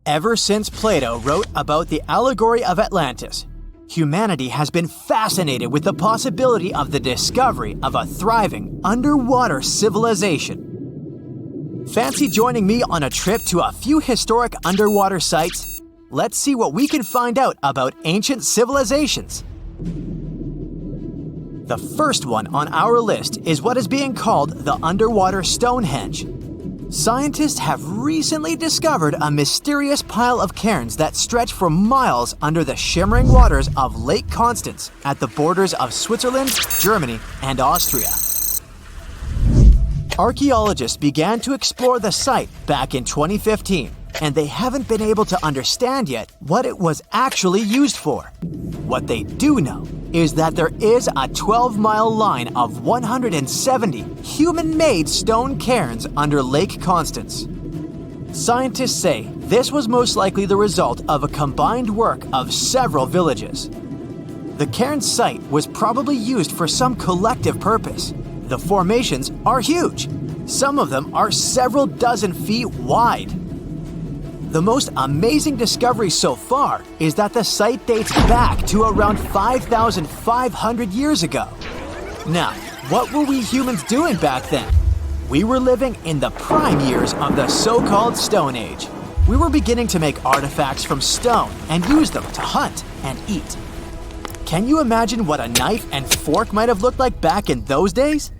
Ever since Plato wrote about the allegory of Atlantis, humanity has been fascinated with the possibility of the discovery of a thriving underwater civilization. Fancy joining me on a trip to a few historic underwater sites? Let's see what we can find out about ancient civilizations. The first one on our list is what is being called the underwater Stonehenge. Scientists have recently discovered a mysterious pile of cairns that stretch for miles under the shimmering waters of Lake Constance at the borders of Switzerland, Germany, and Austria. Archaeologists began to explore the site back in 2015, and they haven't been able to understand yet what it was actually used for. What they do know is that there is a 12-mile line of 170 human-made stone cairns under Lake Constance. Scientists say this was most likely the result of a combined work of several villages. The cairn site was probably used for some collective purpose. The formations are huge. Some of them are several dozen feet wide. The most amazing discovery so far is that the site dates back to around 5,500 years ago. Now, what were we humans doing back then? We were living in the prime years of the so-called Stone Age. We were beginning to make artifacts from stone and use them to hunt and eat. Can you imagine what a knife and fork might have looked like back in those days?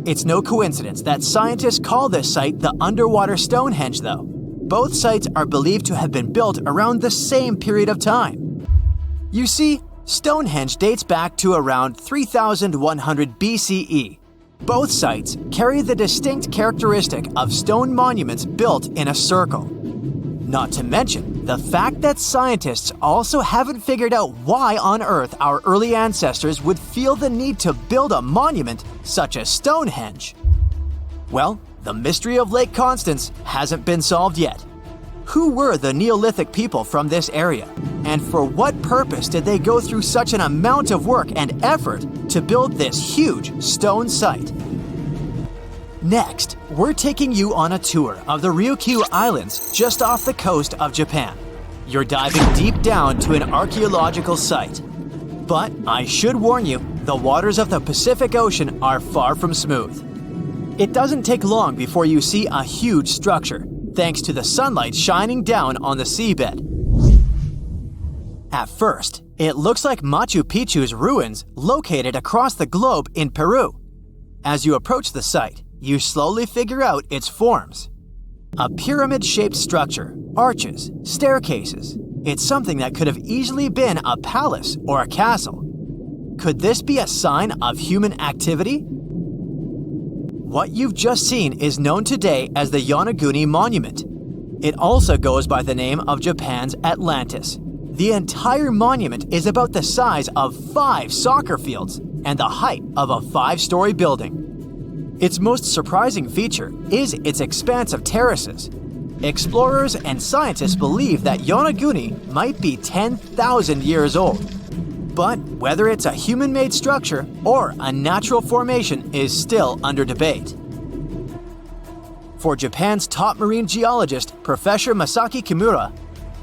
It's no coincidence that scientists call this site the underwater Stonehenge, though. Both sites are believed to have been built around the same period of time. You see, Stonehenge dates back to around 3100 BCE. Both sites carry the distinct characteristic of stone monuments built in a circle. Not to mention the fact that scientists also haven't figured out why on Earth our early ancestors would feel the need to build a monument such as Stonehenge. Well, the mystery of Lake Constance hasn't been solved yet. Who were the Neolithic people from this area? And for what purpose did they go through such an amount of work and effort to build this huge stone site? Next, we're taking you on a tour of the Ryukyu Islands just off the coast of Japan. You're diving deep down to an archaeological site. But I should warn you, the waters of the Pacific Ocean are far from smooth. It doesn't take long before you see a huge structure, thanks to the sunlight shining down on the seabed. At first, it looks like Machu Picchu's ruins located across the globe in Peru. As you approach the site, you slowly figure out its forms. A pyramid-shaped structure, arches, staircases. It's something that could have easily been a palace or a castle. Could this be a sign of human activity? What you've just seen is known today as the Yonaguni Monument. It also goes by the name of Japan's Atlantis. The entire monument is about the size of 5 soccer fields and the height of a 5-story building. Its most surprising feature is its expanse of terraces. Explorers and scientists believe that Yonaguni might be 10,000 years old. But whether it's a human-made structure or a natural formation is still under debate. For Japan's top marine geologist, Professor Masaki Kimura,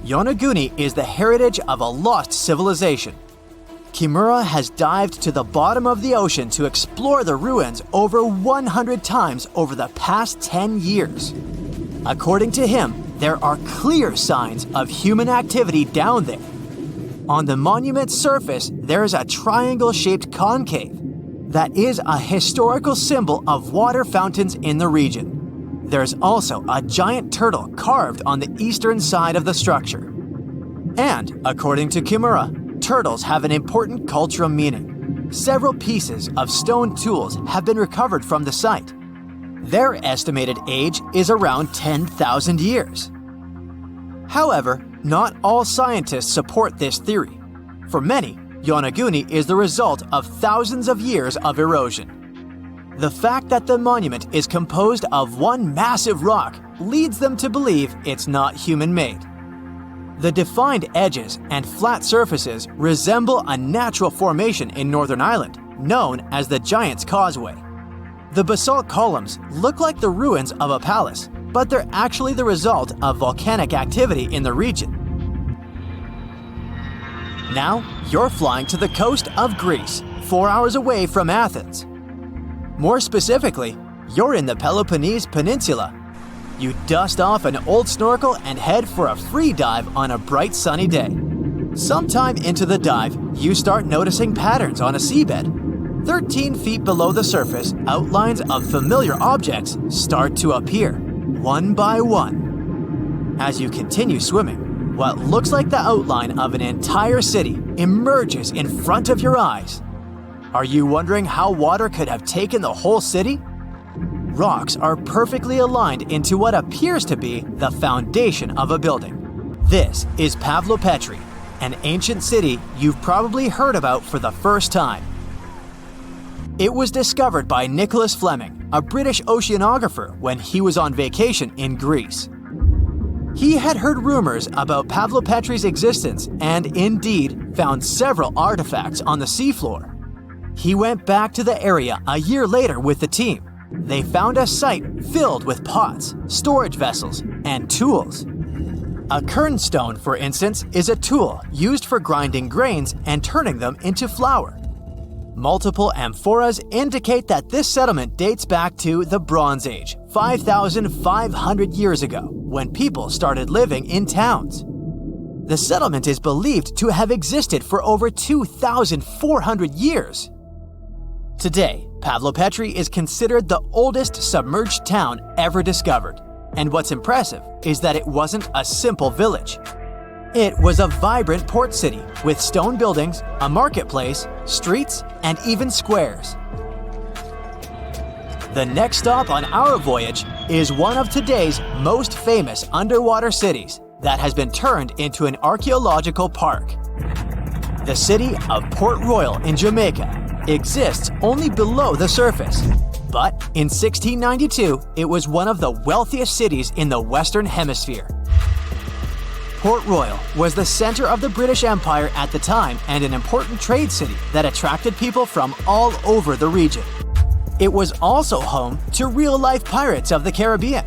Yonaguni is the heritage of a lost civilization. Kimura has dived to the bottom of the ocean to explore the ruins over 100 times over the past 10 years. According to him, there are clear signs of human activity down there. On the monument's surface, there is a triangle-shaped concave that is a historical symbol of water fountains in the region. There's also a giant turtle carved on the eastern side of the structure. And, according to Kimura, turtles have an important cultural meaning. Several pieces of stone tools have been recovered from the site. Their estimated age is around 10,000 years. However, not all scientists support this theory. For many, Yonaguni is the result of thousands of years of erosion. The fact that the monument is composed of one massive rock leads them to believe it's not human-made. The defined edges and flat surfaces resemble a natural formation in Northern Ireland, known as the Giant's Causeway. The basalt columns look like the ruins of a palace, but they're actually the result of volcanic activity in the region. Now, you're flying to the coast of Greece, 4 hours away from Athens. More specifically, you're in the Peloponnese Peninsula. You dust off an old snorkel and head for a free dive on a bright sunny day. Sometime into the dive, you start noticing patterns on a seabed. 13 feet below the surface, outlines of familiar objects start to appear, one by one. As you continue swimming, what looks like the outline of an entire city emerges in front of your eyes. Are you wondering how water could have taken the whole city? Rocks are perfectly aligned into what appears to be the foundation of a building. This is Pavlopetri, an ancient city you've probably heard about for the first time. It was discovered by Nicholas Fleming, a British oceanographer, when he was on vacation in Greece. He had heard rumors about Pavlopetri's existence and indeed found several artifacts on the seafloor. He went back to the area a year later with the team. They found a site filled with pots, storage vessels, and tools. A kernstone, for instance, is a tool used for grinding grains and turning them into flour. Multiple amphoras indicate that this settlement dates back to the Bronze Age, 5,500 years ago, when people started living in towns. The settlement is believed to have existed for over 2,400 years. Today, Pavlopetri is considered the oldest submerged town ever discovered, and what's impressive is that it wasn't a simple village. It was a vibrant port city with stone buildings, a marketplace, streets, and even squares. The next stop on our voyage is one of today's most famous underwater cities that has been turned into an archaeological park. The city of Port Royal in Jamaica exists only below the surface, but in 1692 it was one of the wealthiest cities in the Western Hemisphere. Port Royal was the center of the British Empire at the time and an important trade city that attracted people from all over the region. It was also home to real-life pirates of the Caribbean.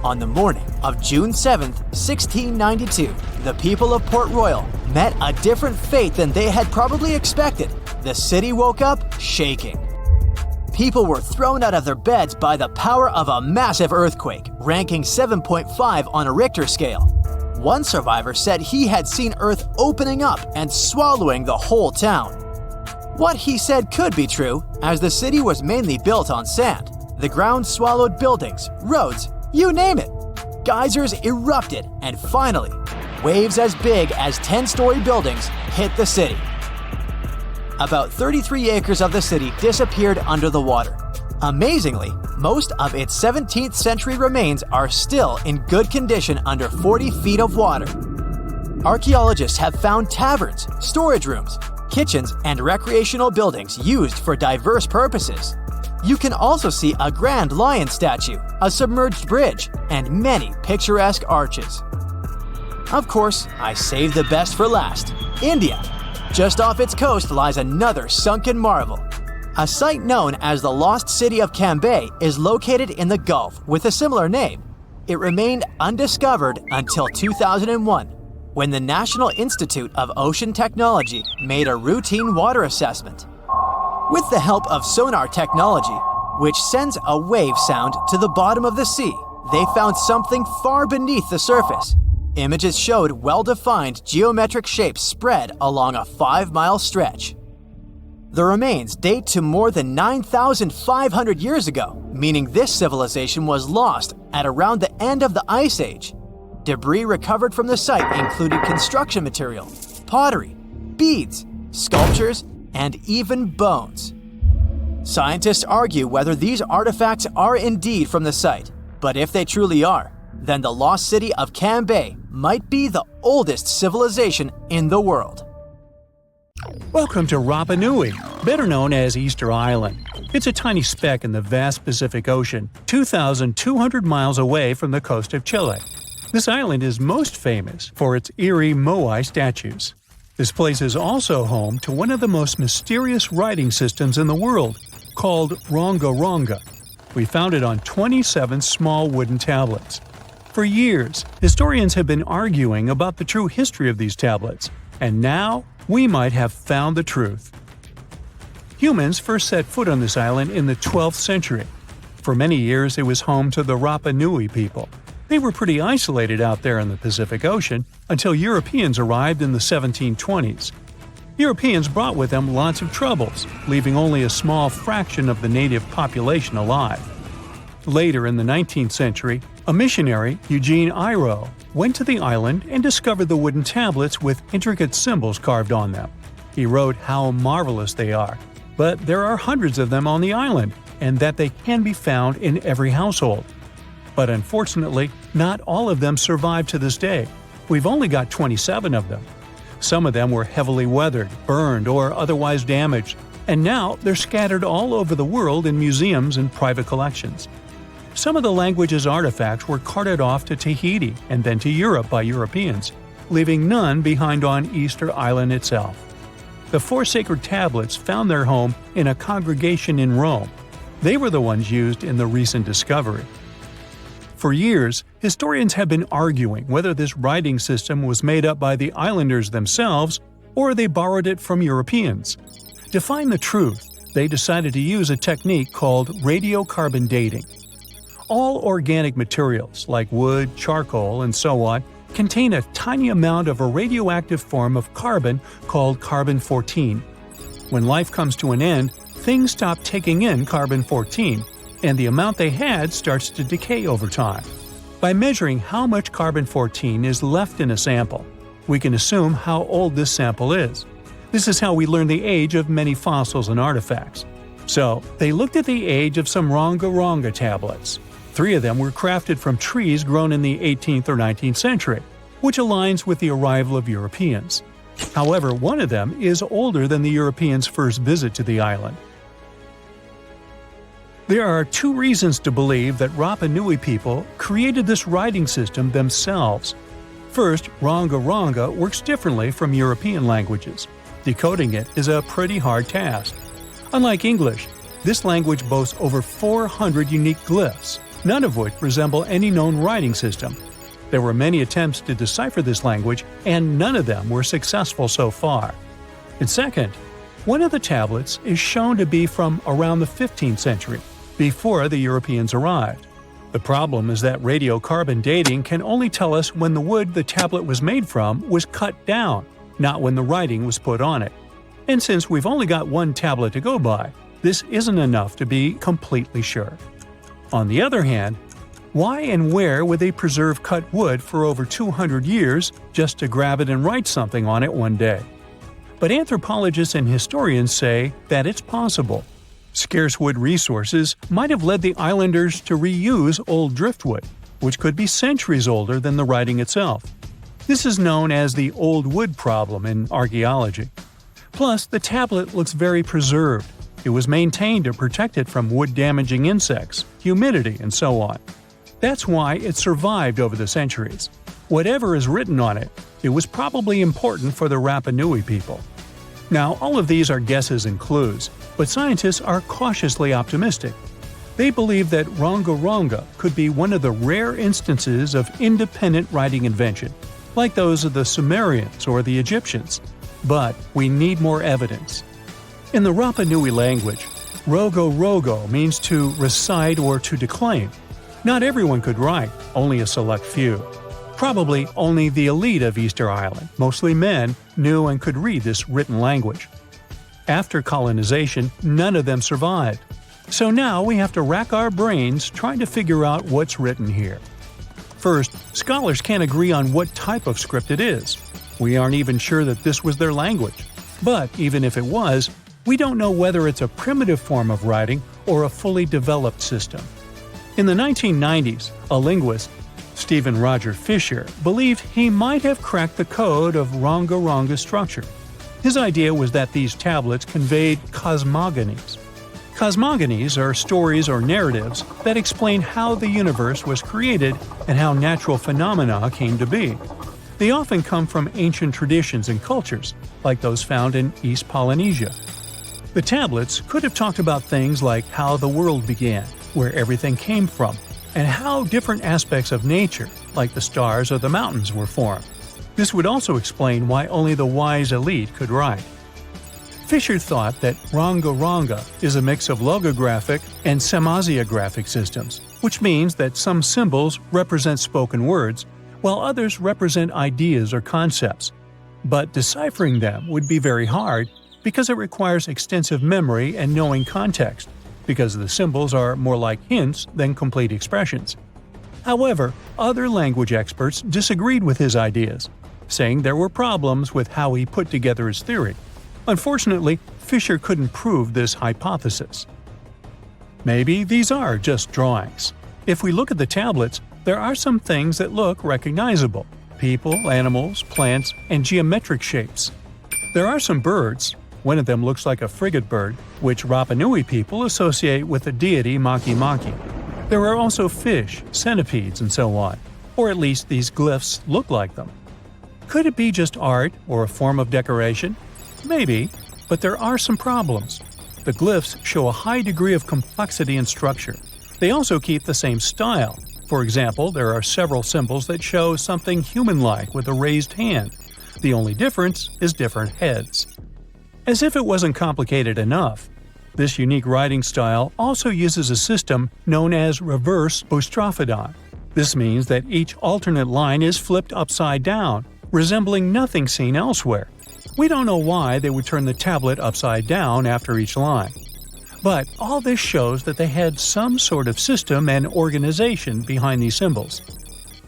On the morning of June 7, 1692, the people of Port Royal met a different fate than they had probably expected. The city woke up shaking. People were thrown out of their beds by the power of a massive earthquake, ranking 7.5 on a Richter scale. One survivor said he had seen Earth opening up and swallowing the whole town. What he said could be true, as the city was mainly built on sand. The ground swallowed buildings, roads, you name it. Geysers erupted, and finally, waves as big as 10-story buildings hit the city. About 33 acres of the city disappeared under the water. Amazingly, most of its 17th century remains are still in good condition under 40 feet of water. Archaeologists have found taverns, storage rooms, kitchens, and recreational buildings used for diverse purposes. You can also see a grand lion statue, a submerged bridge, and many picturesque arches. Of course, I saved the best for last: India. Just off its coast lies another sunken marvel. A site known as the Lost City of Cambay is located in the Gulf with a similar name. It remained undiscovered until 2001, when the National Institute of Ocean Technology made a routine water assessment. With the help of sonar technology, which sends a wave sound to the bottom of the sea, they found something far beneath the surface. Images showed well-defined geometric shapes spread along a 5-mile stretch. The remains date to more than 9,500 years ago, meaning this civilization was lost at around the end of the Ice Age. Debris recovered from the site included construction material, pottery, beads, sculptures, and even bones. Scientists argue whether these artifacts are indeed from the site, but if they truly are, then the lost city of Cambay might be the oldest civilization in the world. Welcome to Rapa Nui, better known as Easter Island. It's a tiny speck in the vast Pacific Ocean, 2,200 miles away from the coast of Chile. This island is most famous for its eerie moai statues. This place is also home to one of the most mysterious writing systems in the world, called Ronga Ronga. We found it on 27 small wooden tablets. For years, historians have been arguing about the true history of these tablets, and now we might have found the truth. Humans first set foot on this island in the 12th century. For many years, it was home to the Rapa Nui people. They were pretty isolated out there in the Pacific Ocean until Europeans arrived in the 1720s. Europeans brought with them lots of troubles, leaving only a small fraction of the native population alive. Later in the 19th century, a missionary, Eugene Iro, went to the island and discovered the wooden tablets with intricate symbols carved on them. He wrote how marvelous they are, but there are hundreds of them on the island, and that they can be found in every household. But unfortunately, not all of them survive to this day. We've only got 27 of them. Some of them were heavily weathered, burned, or otherwise damaged, and now they're scattered all over the world in museums and private collections. Some of the language's artifacts were carted off to Tahiti and then to Europe by Europeans, leaving none behind on Easter Island itself. The 4 sacred tablets found their home in a congregation in Rome. They were the ones used in the recent discovery. For years, historians have been arguing whether this writing system was made up by the islanders themselves or they borrowed it from Europeans. To find the truth, they decided to use a technique called radiocarbon dating. All organic materials, like wood, charcoal, and so on, contain a tiny amount of a radioactive form of carbon called carbon-14. When life comes to an end, things stop taking in carbon-14, and the amount they had starts to decay over time. By measuring how much carbon-14 is left in a sample, we can assume how old this sample is. This is how we learn the age of many fossils and artifacts. So, they looked at the age of some Ronga tablets. 3 of them were crafted from trees grown in the 18th or 19th century, which aligns with the arrival of Europeans. However, one of them is older than the Europeans' first visit to the island. There are 2 reasons to believe that Rapa Nui people created this writing system themselves. First, Ronga works differently from European languages. Decoding it is a pretty hard task. Unlike English, this language boasts over 400 unique glyphs, none of which resemble any known writing system. There were many attempts to decipher this language, and none of them were successful so far. And second, one of the tablets is shown to be from around the 15th century, before the Europeans arrived. The problem is that radiocarbon dating can only tell us when the wood the tablet was made from was cut down, not when the writing was put on it. And since we've only got one tablet to go by, this isn't enough to be completely sure. On the other hand, why and where would they preserve cut wood for over 200 years just to grab it and write something on it one day? But anthropologists and historians say that it's possible. Scarce wood resources might have led the islanders to reuse old driftwood, which could be centuries older than the writing itself. This is known as the old wood problem in archaeology. Plus, the tablet looks very preserved. It was maintained to protect it from wood-damaging insects, humidity, and so on. That's why it survived over the centuries. Whatever is written on it, it was probably important for the Rapa Nui people. Now, all of these are guesses and clues, but scientists are cautiously optimistic. They believe that Ronga could be one of the rare instances of independent writing invention, like those of the Sumerians or the Egyptians. But we need more evidence. In the Rapa Nui language, rogo means to recite or to declaim. Not everyone could write, only a select few. Probably only the elite of Easter Island, mostly men, knew and could read this written language. After colonization, none of them survived. So now we have to rack our brains trying to figure out what's written here. First, scholars can't agree on what type of script it is. We aren't even sure that this was their language. But even if it was, we don't know whether it's a primitive form of writing or a fully developed system. In the 1990s, a linguist, Stephen Roger Fisher, believed he might have cracked the code of Ronga structure. His idea was that these tablets conveyed cosmogonies. Cosmogonies are stories or narratives that explain how the universe was created and how natural phenomena came to be. They often come from ancient traditions and cultures, like those found in East Polynesia. The tablets could have talked about things like how the world began, where everything came from, and how different aspects of nature, like the stars or the mountains, were formed. This would also explain why only the wise elite could write. Fisher thought that Ranga is a mix of logographic and semasiographic systems, which means that some symbols represent spoken words, while others represent ideas or concepts. But deciphering them would be very hard because it requires extensive memory and knowing context, because the symbols are more like hints than complete expressions. However, other language experts disagreed with his ideas, saying there were problems with how he put together his theory. Unfortunately, Fisher couldn't prove this hypothesis. Maybe these are just drawings. If we look at the tablets, there are some things that look recognizable: people, animals, plants, and geometric shapes. There are some birds. One of them looks like a frigate bird, which Rapa Nui people associate with the deity Maki Maki. There are also fish, centipedes, and so on, or at least these glyphs look like them. Could it be just art or a form of decoration? Maybe, but there are some problems. The glyphs show a high degree of complexity and structure. They also keep the same style. For example, there are several symbols that show something human-like with a raised hand. The only difference is different heads. As if it wasn't complicated enough, this unique writing style also uses a system known as reverse boustrophodon. This means that each alternate line is flipped upside down, resembling nothing seen elsewhere. We don't know why they would turn the tablet upside down after each line. But all this shows that they had some sort of system and organization behind these symbols.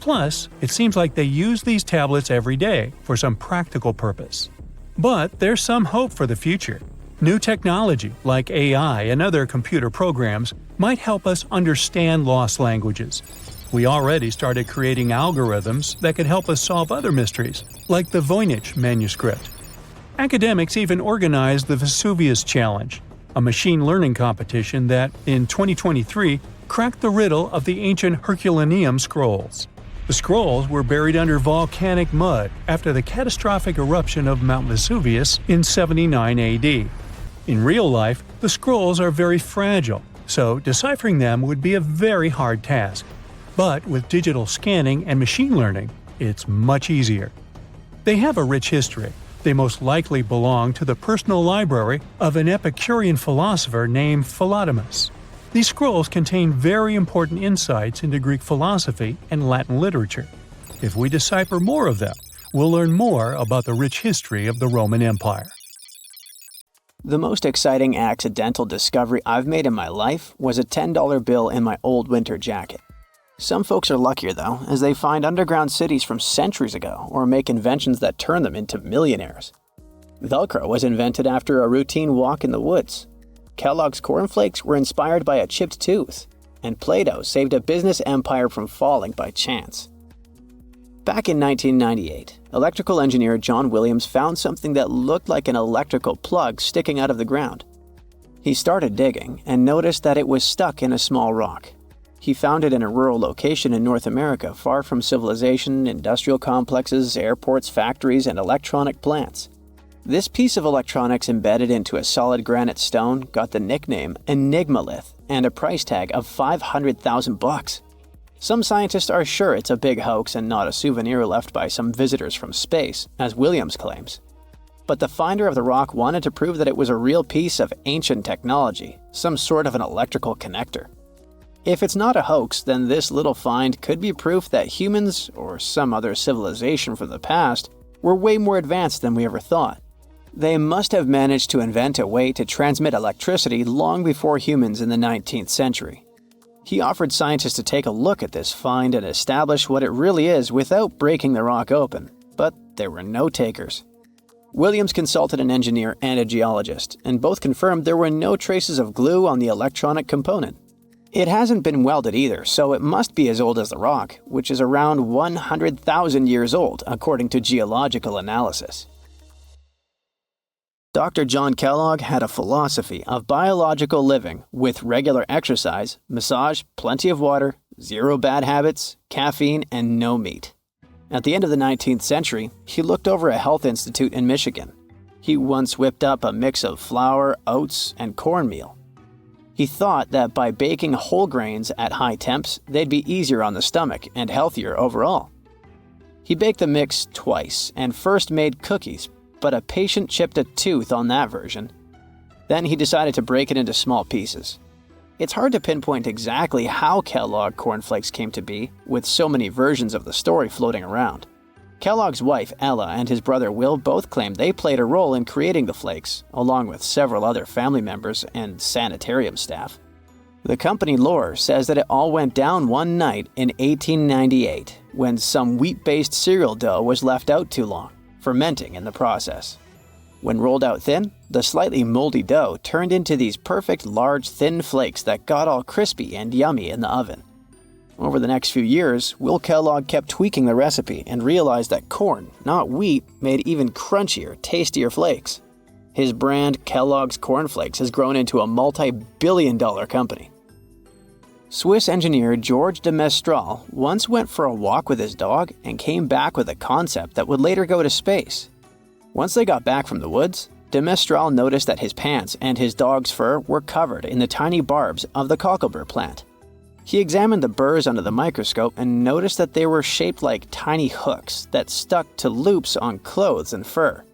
Plus, it seems like they use these tablets every day for some practical purpose. But there's some hope for the future. New technology, like AI and other computer programs, might help us understand lost languages. We already started creating algorithms that could help us solve other mysteries, like the Voynich manuscript. Academics even organized the Vesuvius Challenge, a machine learning competition that, in 2023, cracked the riddle of the ancient Herculaneum scrolls. The scrolls were buried under volcanic mud after the catastrophic eruption of Mount Vesuvius in 79 AD. In real life, the scrolls are very fragile, so deciphering them would be a very hard task. But with digital scanning and machine learning, it's much easier. They have a rich history. They most likely belong to the personal library of an Epicurean philosopher named Philodemus. These scrolls contain very important insights into Greek philosophy and Latin literature. If we decipher more of them, we'll learn more about the rich history of the Roman Empire. The most exciting accidental discovery I've made in my life was a $10 bill in my old winter jacket. Some folks are luckier though, as they find underground cities from centuries ago or make inventions that turn them into millionaires. Velcro was invented after a routine walk in the woods. Kellogg's cornflakes were inspired by a chipped tooth, and Play-Doh saved a business empire from falling by chance. Back in 1998, electrical engineer John Williams found something that looked like an electrical plug sticking out of the ground. He started digging and noticed that it was stuck in a small rock. He found it in a rural location in North America, far from civilization, industrial complexes, airports, factories, and electronic plants. This piece of electronics embedded into a solid granite stone got the nickname Enigmalith and a price tag of $500,000. Some scientists are sure it's a big hoax and not a souvenir left by some visitors from space, as Williams claims. But the finder of the rock wanted to prove that it was a real piece of ancient technology, some sort of an electrical connector. If it's not a hoax, then this little find could be proof that humans, or some other civilization from the past, were way more advanced than we ever thought. They must have managed to invent a way to transmit electricity long before humans in the 19th century. He offered scientists to take a look at this find and establish what it really is without breaking the rock open, but there were no takers. Williams consulted an engineer and a geologist, and both confirmed there were no traces of glue on the electronic component. It hasn't been welded either, so it must be as old as the rock, which is around 100,000 years old, according to geological analysis. Dr. John Kellogg had a philosophy of biological living with regular exercise, massage, plenty of water, zero bad habits, caffeine, and no meat. At the end of the 19th century, he looked over a health institute in Michigan. He once whipped up a mix of flour, oats, and cornmeal. He thought that by baking whole grains at high temps, they'd be easier on the stomach and healthier overall. He baked the mix twice and first made cookies, but a patient chipped a tooth on that version. Then he decided to break it into small pieces. It's hard to pinpoint exactly how Kellogg cornflakes came to be, with so many versions of the story floating around. Kellogg's wife, Ella, and his brother Will both claim they played a role in creating the flakes, along with several other family members and sanitarium staff. The company lore says that it all went down one night in 1898, when some wheat-based cereal dough was left out too long, fermenting in the process. When rolled out thin, the slightly moldy dough turned into these perfect large thin flakes that got all crispy and yummy in the oven. Over the next few years, Will Kellogg kept tweaking the recipe and realized that corn, not wheat, made even crunchier, tastier flakes. His brand, Kellogg's Corn Flakes, has grown into a multi-billion-dollar company. Swiss engineer George de Mestral once went for a walk with his dog and came back with a concept that would later go to space. Once they got back from the woods, de Mestral noticed that his pants and his dog's fur were covered in the tiny barbs of the cocklebur plant. He examined the burrs under the microscope and noticed that they were shaped like tiny hooks that stuck to loops on clothes and fur.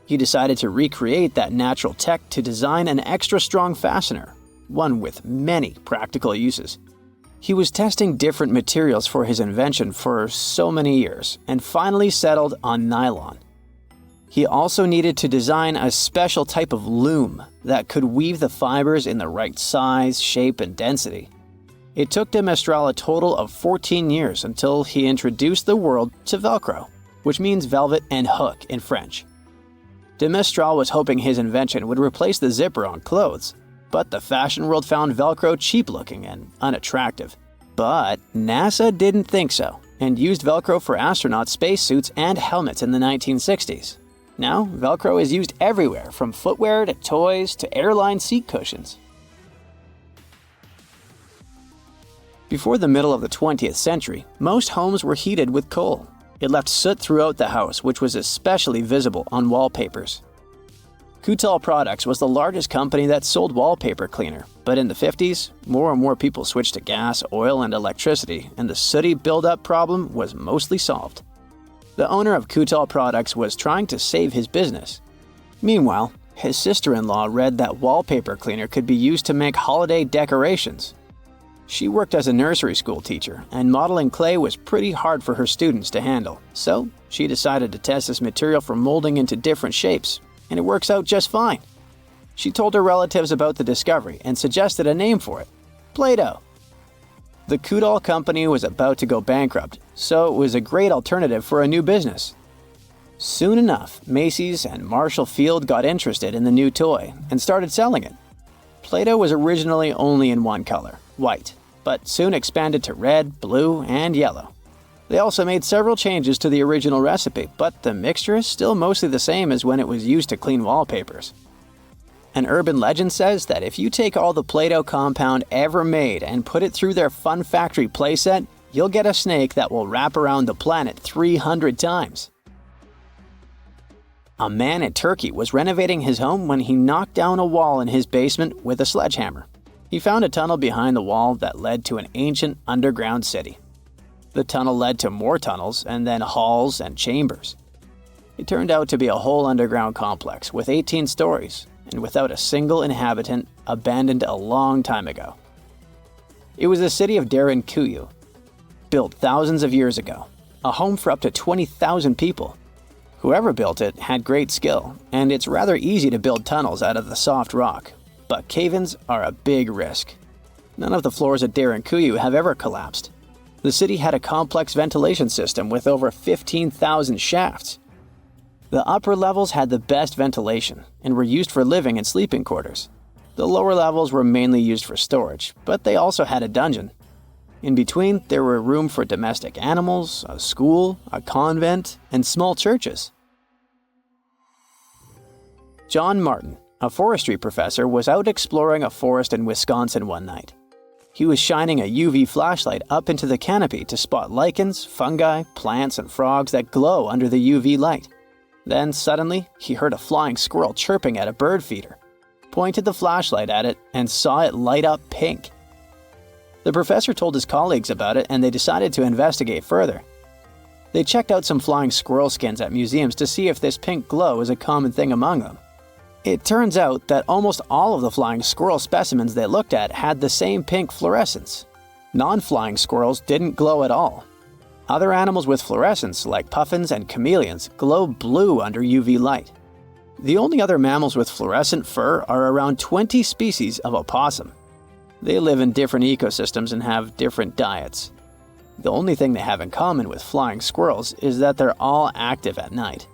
He decided to recreate that natural tech to design an extra strong fastener, one with many practical uses. He was testing different materials for his invention for so many years and finally settled on nylon. He also needed to design a special type of loom that could weave the fibers in the right size, shape, and density. It took de Mestral a total of 14 years until he introduced the world to Velcro, which means velvet and hook in French. De Mestral was hoping his invention would replace the zipper on clothes, but the fashion world found Velcro cheap-looking and unattractive. But NASA didn't think so, and used Velcro for astronaut spacesuits and helmets in the 1960s. Now, Velcro is used everywhere, from footwear to toys to airline seat cushions. Before the middle of the 20th century, most homes were heated with coal. It left soot throughout the house, which was especially visible on wallpapers. Tikal Products was the largest company that sold wallpaper cleaner, but in the 50s, more and more people switched to gas, oil, and electricity, and the sooty buildup problem was mostly solved. The owner of Tikal Products was trying to save his business. Meanwhile, his sister-in-law read that wallpaper cleaner could be used to make holiday decorations. She worked as a nursery school teacher, and modeling clay was pretty hard for her students to handle, so she decided to test this material for molding into different shapes, and it works out just fine. She told her relatives about the discovery and suggested a name for it: Play-Doh. The Tikal company was about to go bankrupt, so it was a great alternative for a new business. Soon enough, Macy's and Marshall Field got interested in the new toy and started selling it. Play-Doh was originally only in one color, white, but soon expanded to red, blue, and yellow. They also made several changes to the original recipe, but the mixture is still mostly the same as when it was used to clean wallpapers. An urban legend says that if you take all the Play-Doh compound ever made and put it through their Fun Factory playset, you'll get a snake that will wrap around the planet 300 times. A man in Turkey was renovating his home when he knocked down a wall in his basement with a sledgehammer. He found a tunnel behind the wall that led to an ancient underground city. The tunnel led to more tunnels and then halls and chambers. It turned out to be a whole underground complex with 18 stories and without a single inhabitant, abandoned a long time ago. It was the city of Derinkuyu, built thousands of years ago, a home for up to 20,000 people. Whoever built it had great skill, and it's rather easy to build tunnels out of the soft rock, but cave-ins are a big risk. None of the floors at Derinkuyu have ever collapsed. The city had a complex ventilation system with over 15,000 shafts. The upper levels had the best ventilation and were used for living and sleeping quarters. The lower levels were mainly used for storage, but they also had a dungeon. In between, there were room for domestic animals, a school, a convent, and small churches. John Martin, a forestry professor, was out exploring a forest in Wisconsin one night. He was shining a UV flashlight up into the canopy to spot lichens, fungi, plants, and frogs that glow under the UV light. Then, suddenly, he heard a flying squirrel chirping at a bird feeder. pointed the flashlight at it, and saw it light up pink. The professor told his colleagues about it, and they decided to investigate further. They checked out some flying squirrel skins at museums to see if this pink glow is a common thing among them. It turns out that almost all of the flying squirrel specimens they looked at had the same pink fluorescence. Non-flying squirrels didn't glow at all. Other animals with fluorescence, like puffins and chameleons, glow blue under UV light. The only other mammals with fluorescent fur are around 20 species of opossum. They live in different ecosystems and have different diets. The only thing they have in common with flying squirrels is that they're all active at night.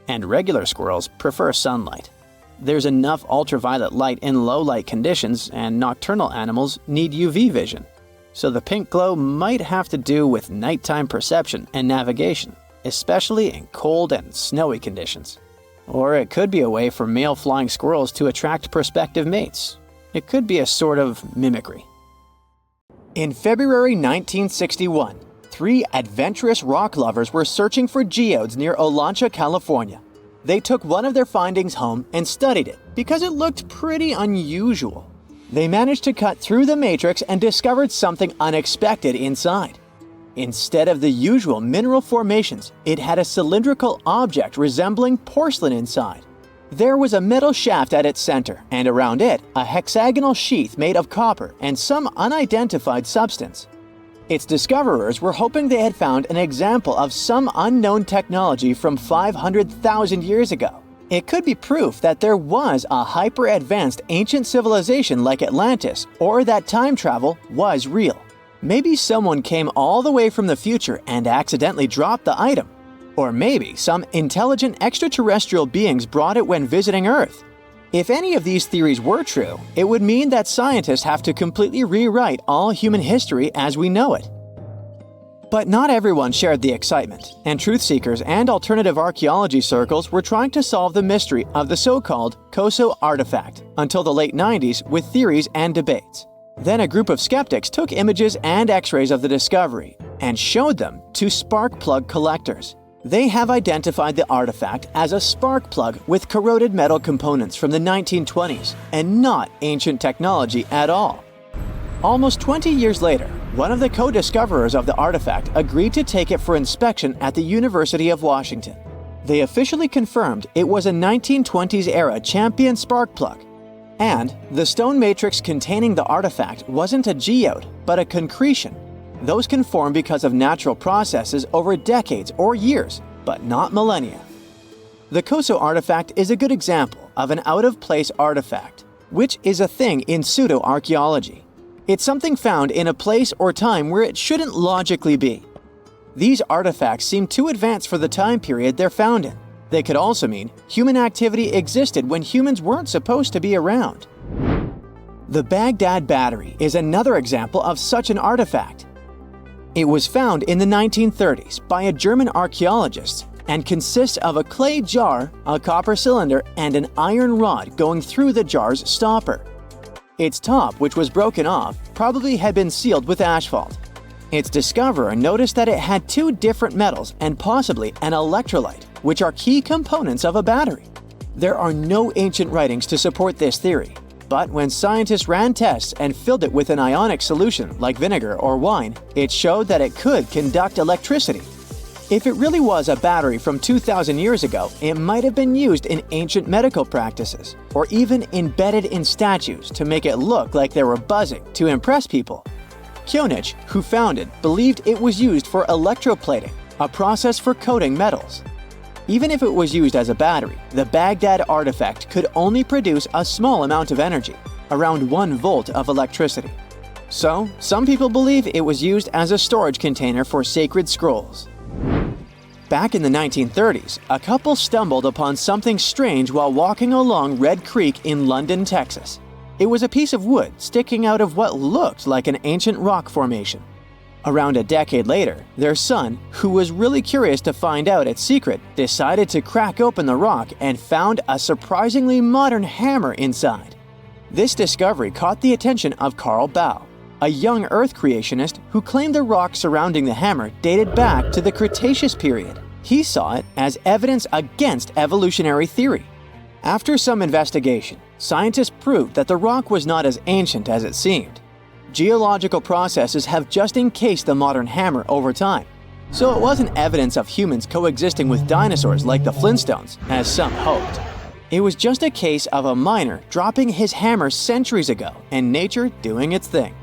And regular squirrels prefer sunlight. There's enough ultraviolet light in low light conditions, and nocturnal animals need UV vision. So the pink glow might have to do with nighttime perception and navigation, especially in cold and snowy conditions. Or it could be a way for male flying squirrels to attract prospective mates. It could be a sort of mimicry. In February 1961, 3 adventurous rock lovers were searching for geodes near Olancha, California. They took one of their findings home and studied it because it looked pretty unusual. They managed to cut through the matrix and discovered something unexpected inside. Instead of the usual mineral formations, it had a cylindrical object resembling porcelain inside. There was a metal shaft at its center, and around it, a hexagonal sheath made of copper and some unidentified substance. Its discoverers were hoping they had found an example of some unknown technology from 500,000 years ago. It could be proof that there was a hyper-advanced ancient civilization like Atlantis, or that time travel was real. Maybe someone came all the way from the future and accidentally dropped the item. Or maybe some intelligent extraterrestrial beings brought it when visiting Earth. If any of these theories were true, it would mean that scientists have to completely rewrite all human history as we know it. But not everyone shared the excitement, and truth seekers and alternative archaeology circles were trying to solve the mystery of the so-called Koso artifact until the late 90s with theories and debates. Then a group of skeptics took images and x-rays of the discovery and showed them to spark plug collectors. They have identified the artifact as a spark plug with corroded metal components from the 1920s and not ancient technology at all. Almost 20 years later, one of the co-discoverers of the artifact agreed to take it for inspection at the University of Washington. They officially confirmed it was a 1920s-era champion spark plug. And the stone matrix containing the artifact wasn't a geode, but a concretion. Those can form because of natural processes over decades or years, but not millennia. The Koso artifact is a good example of an out-of-place artifact, which is a thing in pseudo-archaeology. It's something found in a place or time where it shouldn't logically be. These artifacts seem too advanced for the time period they're found in. They could also mean human activity existed when humans weren't supposed to be around. The Baghdad Battery is another example of such an artifact. It was found in the 1930s by a German archaeologist and consists of a clay jar, a copper cylinder, and an iron rod going through the jar's stopper. Its top, which was broken off, probably had been sealed with asphalt. Its discoverer noticed that it had 2 different metals and possibly an electrolyte, which are key components of a battery. There are no ancient writings to support this theory, but when scientists ran tests and filled it with an ionic solution like vinegar or wine, it showed that it could conduct electricity. If it really was a battery from 2,000 years ago, it might have been used in ancient medical practices, or even embedded in statues to make it look like they were buzzing to impress people. Kionich, who found it, believed it was used for electroplating, a process for coating metals. Even if it was used as a battery, the Baghdad artifact could only produce a small amount of energy, around 1 volt of electricity. So, some people believe it was used as a storage container for sacred scrolls. Back in the 1930s, a couple stumbled upon something strange while walking along Red Creek in London, Texas. It was a piece of wood sticking out of what looked like an ancient rock formation. Around a decade later, their son, who was really curious to find out its secret, decided to crack open the rock and found a surprisingly modern hammer inside. This discovery caught the attention of Carl Bau, a young Earth creationist who claimed the rock surrounding the hammer dated back to the Cretaceous period. He saw it as evidence against evolutionary theory. After some investigation, scientists proved that the rock was not as ancient as it seemed. Geological processes have just encased the modern hammer over time, so it wasn't evidence of humans coexisting with dinosaurs like the Flintstones, as some hoped. It was just a case of a miner dropping his hammer centuries ago and nature doing its thing.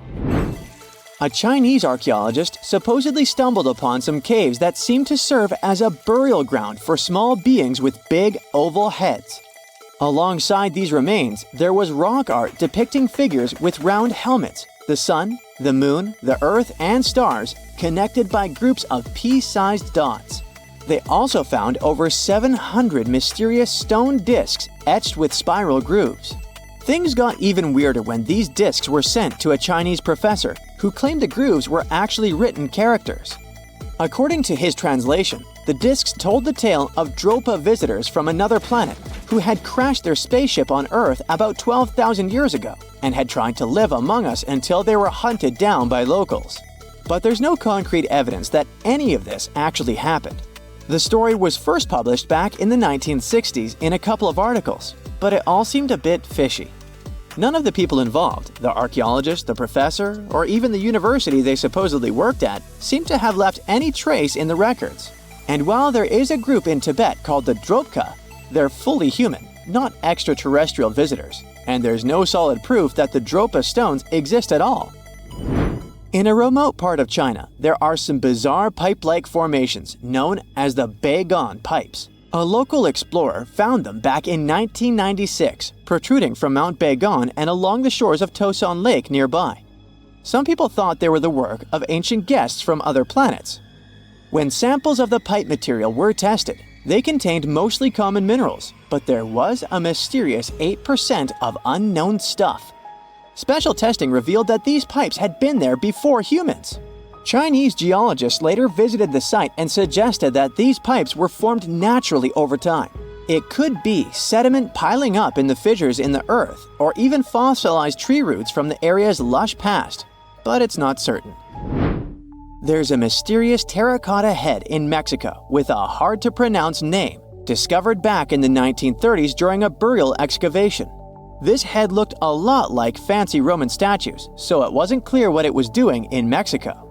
A Chinese archaeologist supposedly stumbled upon some caves that seemed to serve as a burial ground for small beings with big, oval heads. Alongside these remains, there was rock art depicting figures with round helmets, the sun, the moon, the earth, and stars connected by groups of pea-sized dots. They also found over 700 mysterious stone discs etched with spiral grooves. Things got even weirder when these discs were sent to a Chinese professor who claimed the grooves were actually written characters. According to his translation, the discs told the tale of Dropa visitors from another planet who had crashed their spaceship on Earth about 12,000 years ago and had tried to live among us until they were hunted down by locals. But there's no concrete evidence that any of this actually happened. The story was first published back in the 1960s in a couple of articles, but it all seemed a bit fishy. None of the people involved, the archaeologist, the professor, or even the university they supposedly worked at, seemed to have left any trace in the records. And while there is a group in Tibet called the Dropa, they're fully human, not extraterrestrial visitors, and there's no solid proof that the Dropa stones exist at all. In a remote part of China, there are some bizarre pipe-like formations known as the Beigan pipes. A local explorer found them back in 1996, protruding from Mount Beigan and along the shores of Tosan Lake nearby. Some people thought they were the work of ancient guests from other planets. When samples of the pipe material were tested, they contained mostly common minerals, but there was a mysterious 8% of unknown stuff. Special testing revealed that these pipes had been there before humans. Chinese geologists later visited the site and suggested that these pipes were formed naturally over time. It could be sediment piling up in the fissures in the earth, or even fossilized tree roots from the area's lush past, but it's not certain. There's a mysterious terracotta head in Mexico with a hard-to-pronounce name, discovered back in the 1930s during a burial excavation. This head looked a lot like fancy Roman statues, so it wasn't clear what it was doing in Mexico.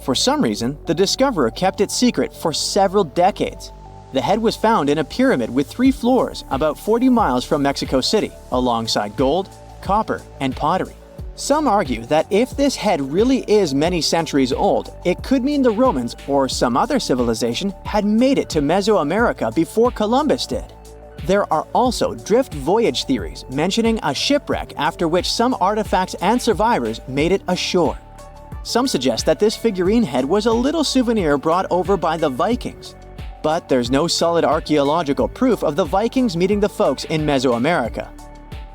For some reason, the discoverer kept it secret for several decades. The head was found in a pyramid with 3 floors about 40 miles from Mexico City, alongside gold, copper, and pottery. Some argue that if this head really is many centuries old, it could mean the Romans or some other civilization had made it to Mesoamerica before Columbus did. There are also drift voyage theories mentioning a shipwreck after which some artifacts and survivors made it ashore. Some suggest that this figurine head was a little souvenir brought over by the Vikings. But there's no solid archaeological proof of the Vikings meeting the folks in Mesoamerica.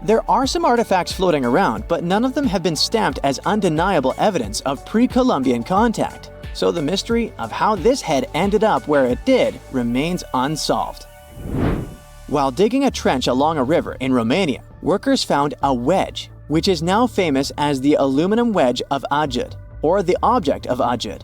There are some artifacts floating around, but none of them have been stamped as undeniable evidence of pre-Columbian contact, so the mystery of how this head ended up where it did remains unsolved. While digging a trench along a river in Romania, workers found a wedge, which is now famous as the aluminum wedge of Ajud, or the object of Ajud.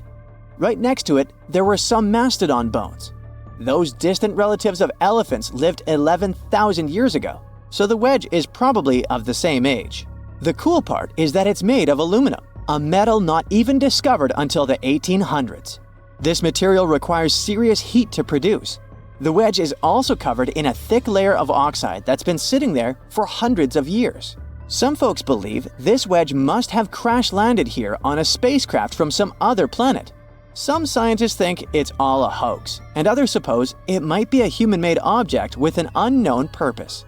Right next to it, there were some mastodon bones. Those distant relatives of elephants lived 11,000 years ago, so the wedge is probably of the same age. The cool part is that it's made of aluminum, a metal not even discovered until the 1800s. This material requires serious heat to produce. The wedge is also covered in a thick layer of oxide that's been sitting there for hundreds of years. Some folks believe this wedge must have crash-landed here on a spacecraft from some other planet. Some scientists think it's all a hoax, and others suppose it might be a human-made object with an unknown purpose.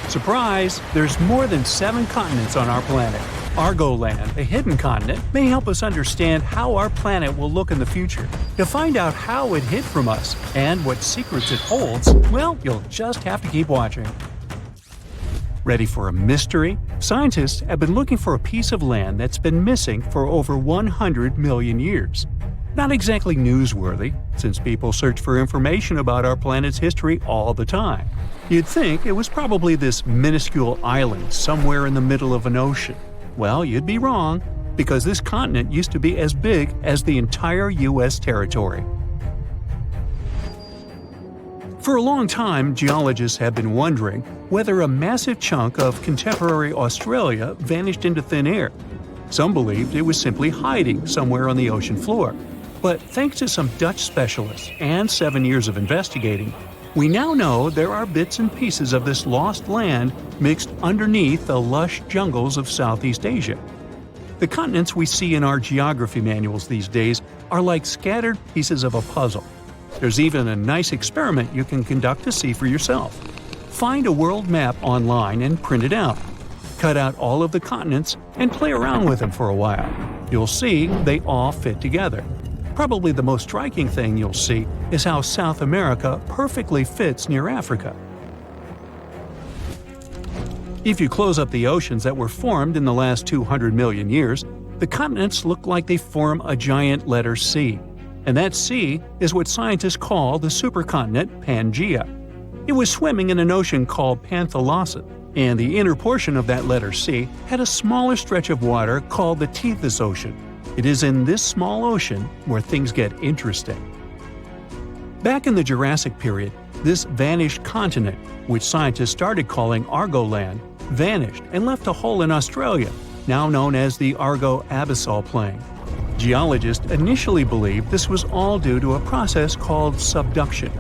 Surprise! There's more than 7 continents on our planet. Argoland, a hidden continent, may help us understand how our planet will look in the future. To find out how it hid from us and what secrets it holds, well, you'll just have to keep watching. Ready for a mystery? Scientists have been looking for a piece of land that's been missing for over 100 million years. Not exactly newsworthy, since people search for information about our planet's history all the time. You'd think it was probably this minuscule island somewhere in the middle of an ocean. Well, you'd be wrong, because this continent used to be as big as the entire U.S. territory. For a long time, geologists have been wondering whether a massive chunk of contemporary Australia vanished into thin air. Some believed it was simply hiding somewhere on the ocean floor. But thanks to some Dutch specialists and 7 years of investigating, we now know there are bits and pieces of this lost land mixed underneath the lush jungles of Southeast Asia. The continents we see in our geography manuals these days are like scattered pieces of a puzzle. There's even a nice experiment you can conduct to see for yourself. Find a world map online and print it out. Cut out all of the continents and play around with them for a while. You'll see they all fit together. Probably the most striking thing you'll see is how South America perfectly fits near Africa. If you close up the oceans that were formed in the last 200 million years, the continents look like they form a giant letter C. And that C is what scientists call the supercontinent Pangaea. It was swimming in an ocean called Panthalassa, and the inner portion of that letter C had a smaller stretch of water called the Tethys Ocean. It is in this small ocean where things get interesting. Back in the Jurassic period, this vanished continent, which scientists started calling Argoland, vanished and left a hole in Australia, now known as the Argo-Abyssal Plain. Geologists initially believed this was all due to a process called subduction.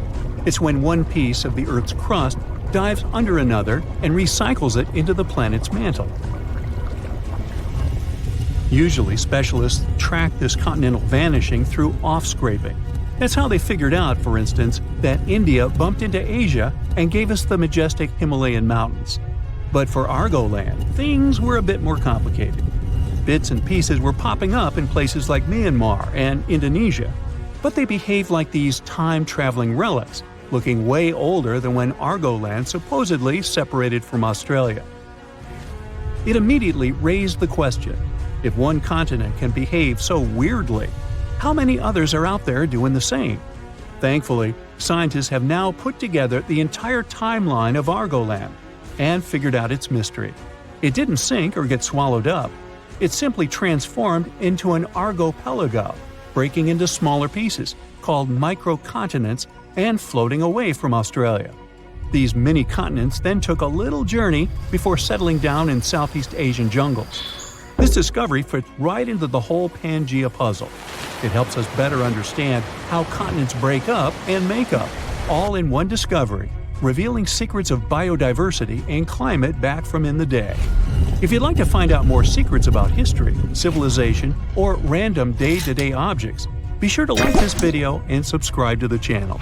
It's when one piece of the Earth's crust dives under another and recycles it into the planet's mantle. Usually, specialists track this continental vanishing through off-scraping. That's how they figured out, for instance, that India bumped into Asia and gave us the majestic Himalayan mountains. But for Argoland, things were a bit more complicated. Bits and pieces were popping up in places like Myanmar and Indonesia, but they behaved like these time-traveling relics, looking way older than when Argoland supposedly separated from Australia. It immediately raised the question: if one continent can behave so weirdly, how many others are out there doing the same? Thankfully, scientists have now put together the entire timeline of Argoland and figured out its mystery. It didn't sink or get swallowed up. It simply transformed into an archipelago, breaking into smaller pieces, called microcontinents, and floating away from Australia. These mini-continents then took a little journey before settling down in Southeast Asian jungles. This discovery fits right into the whole Pangaea puzzle. It helps us better understand how continents break up and make up, all in one discovery, revealing secrets of biodiversity and climate back from in the day. If you'd like to find out more secrets about history, civilization, or random day-to-day objects, be sure to like this video and subscribe to the channel.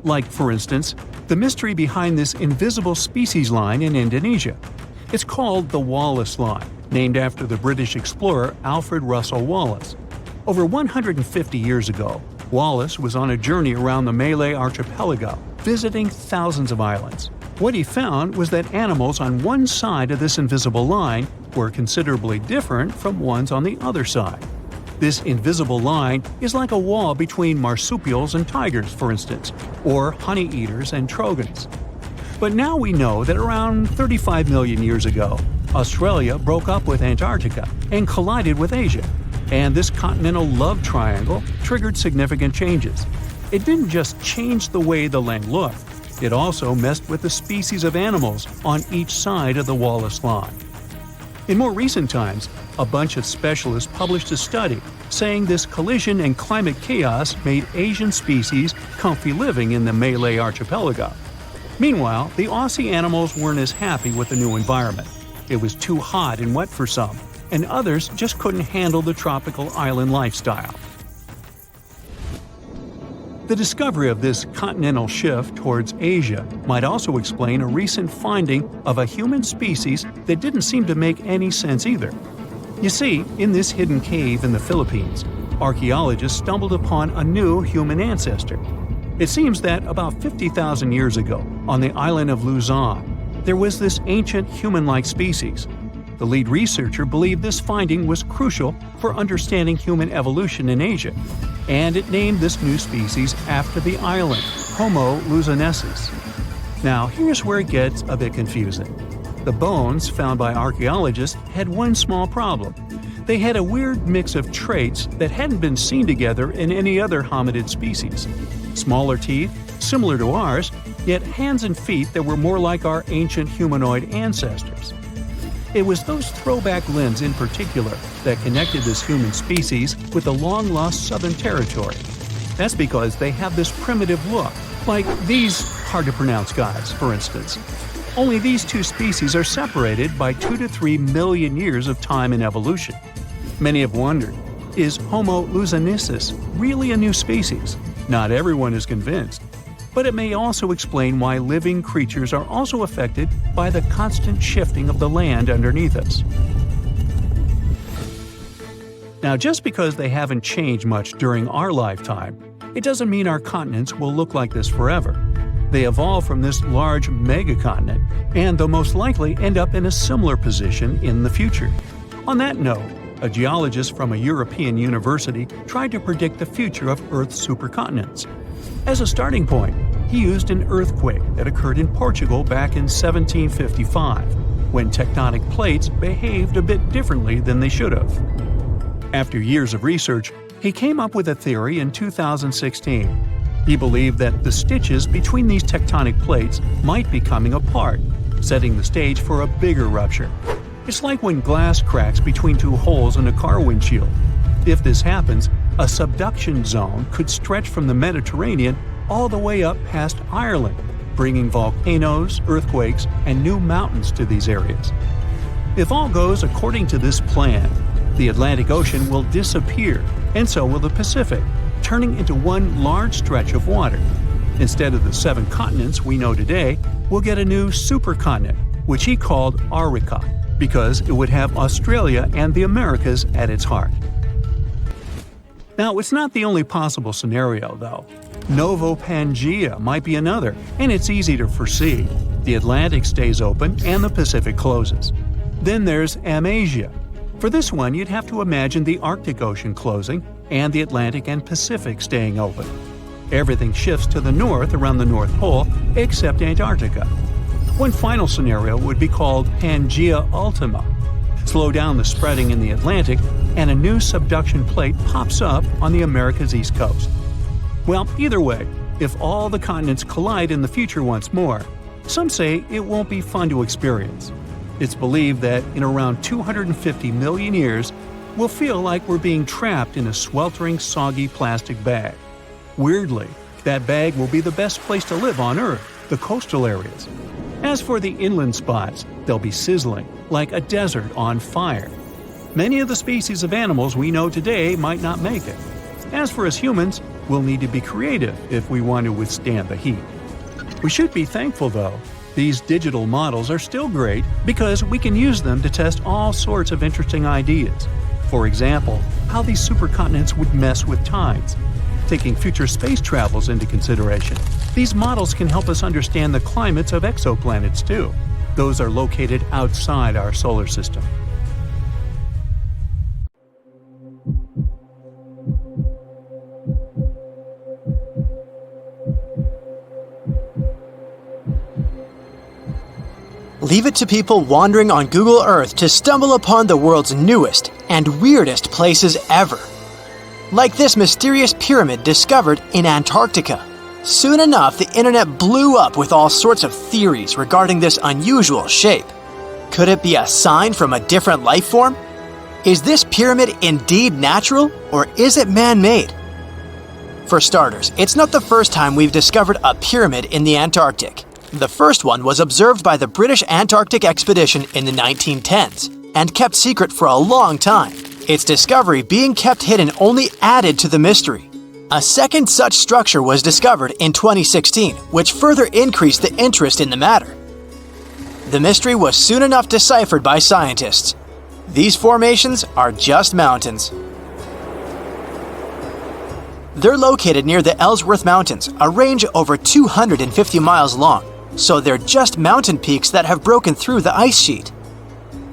Like, for instance, the mystery behind this invisible species line in Indonesia. It's called the Wallace Line, named after the British explorer Alfred Russel Wallace. Over 150 years ago, Wallace was on a journey around the Malay archipelago, visiting thousands of islands. What he found was that animals on one side of this invisible line were considerably different from ones on the other side. This invisible line is like a wall between marsupials and tigers, for instance, or honey-eaters and trogons. But now we know that around 35 million years ago, Australia broke up with Antarctica and collided with Asia, and this continental love triangle triggered significant changes. It didn't just change the way the land looked, it also messed with the species of animals on each side of the Wallace Line. In more recent times, a bunch of specialists published a study saying this collision and climate chaos made Asian species comfy living in the Malay archipelago. Meanwhile, the Aussie animals weren't as happy with the new environment. It was too hot and wet for some, and others just couldn't handle the tropical island lifestyle. The discovery of this continental shift towards Asia might also explain a recent finding of a human species that didn't seem to make any sense either. You see, in this hidden cave in the Philippines, archaeologists stumbled upon a new human ancestor. It seems that about 50,000 years ago, on the island of Luzon, there was this ancient human-like species. The lead researcher believed this finding was crucial for understanding human evolution in Asia, and it named this new species after the island, Homo luzonensis. Now, here's where it gets a bit confusing. The bones found by archaeologists had one small problem. They had a weird mix of traits that hadn't been seen together in any other hominid species. Smaller teeth, similar to ours, yet hands and feet that were more like our ancient humanoid ancestors. It was those throwback limbs in particular that connected this human species with the long-lost southern territory. That's because they have this primitive look, like these hard-to-pronounce guys, for instance. Only these two species are separated by 2 to 3 million years of time in evolution. Many have wondered, is Homo luzonensis really a new species? Not everyone is convinced. But it may also explain why living creatures are also affected by the constant shifting of the land underneath us. Now, just because they haven't changed much during our lifetime, it doesn't mean our continents will look like this forever. They evolved from this large megacontinent, and they'll most likely end up in a similar position in the future. On that note, a geologist from a European university tried to predict the future of Earth's supercontinents. As a starting point, he used an earthquake that occurred in Portugal back in 1755, when tectonic plates behaved a bit differently than they should have. After years of research, he came up with a theory in 2016. He believed that the stitches between these tectonic plates might be coming apart, setting the stage for a bigger rupture. It's like when glass cracks between two holes in a car windshield. If this happens, a subduction zone could stretch from the Mediterranean all the way up past Ireland, bringing volcanoes, earthquakes, and new mountains to these areas. If all goes according to this plan, the Atlantic Ocean will disappear, and so will the Pacific, turning into one large stretch of water. Instead of the 7 continents we know today, we'll get a new supercontinent, which he called Archaeological, because it would have Australia and the Americas at its heart. Now, it's not the only possible scenario, though. Novo Pangea might be another, and it's easy to foresee. The Atlantic stays open and the Pacific closes. Then there's Amasia. For this one, you'd have to imagine the Arctic Ocean closing and the Atlantic and Pacific staying open. Everything shifts to the north around the North Pole, except Antarctica. One final scenario would be called Pangea Ultima. Slow down the spreading in the Atlantic, and a new subduction plate pops up on the America's east coast. Well, either way, if all the continents collide in the future once more, some say it won't be fun to experience. It's believed that in around 250 million years, we'll feel like we're being trapped in a sweltering, soggy plastic bag. Weirdly, that bag will be the best place to live on Earth, the coastal areas. As for the inland spots, they'll be sizzling, like a desert on fire. Many of the species of animals we know today might not make it. As for us humans, we'll need to be creative if we want to withstand the heat. We should be thankful, though. These digital models are still great because we can use them to test all sorts of interesting ideas. For example, how these supercontinents would mess with tides. Taking future space travels into consideration, these models can help us understand the climates of exoplanets too. Those are located outside our solar system. Leave it to people wandering on Google Earth to stumble upon the world's newest and weirdest places ever. Like this mysterious pyramid discovered in Antarctica. Soon enough, the internet blew up with all sorts of theories regarding this unusual shape. Could it be a sign from a different life form? Is this pyramid indeed natural, or is it man-made? For starters, it's not the first time we've discovered a pyramid in the Antarctic. The first one was observed by the British Antarctic expedition in the 1910s and kept secret for a long time. Its discovery being kept hidden only added to the mystery. A second such structure was discovered in 2016, which further increased the interest in the matter. The mystery was soon enough deciphered by scientists. These formations are just mountains. They're located near the Ellsworth Mountains, a range over 250 miles long, so they're just mountain peaks that have broken through the ice sheet.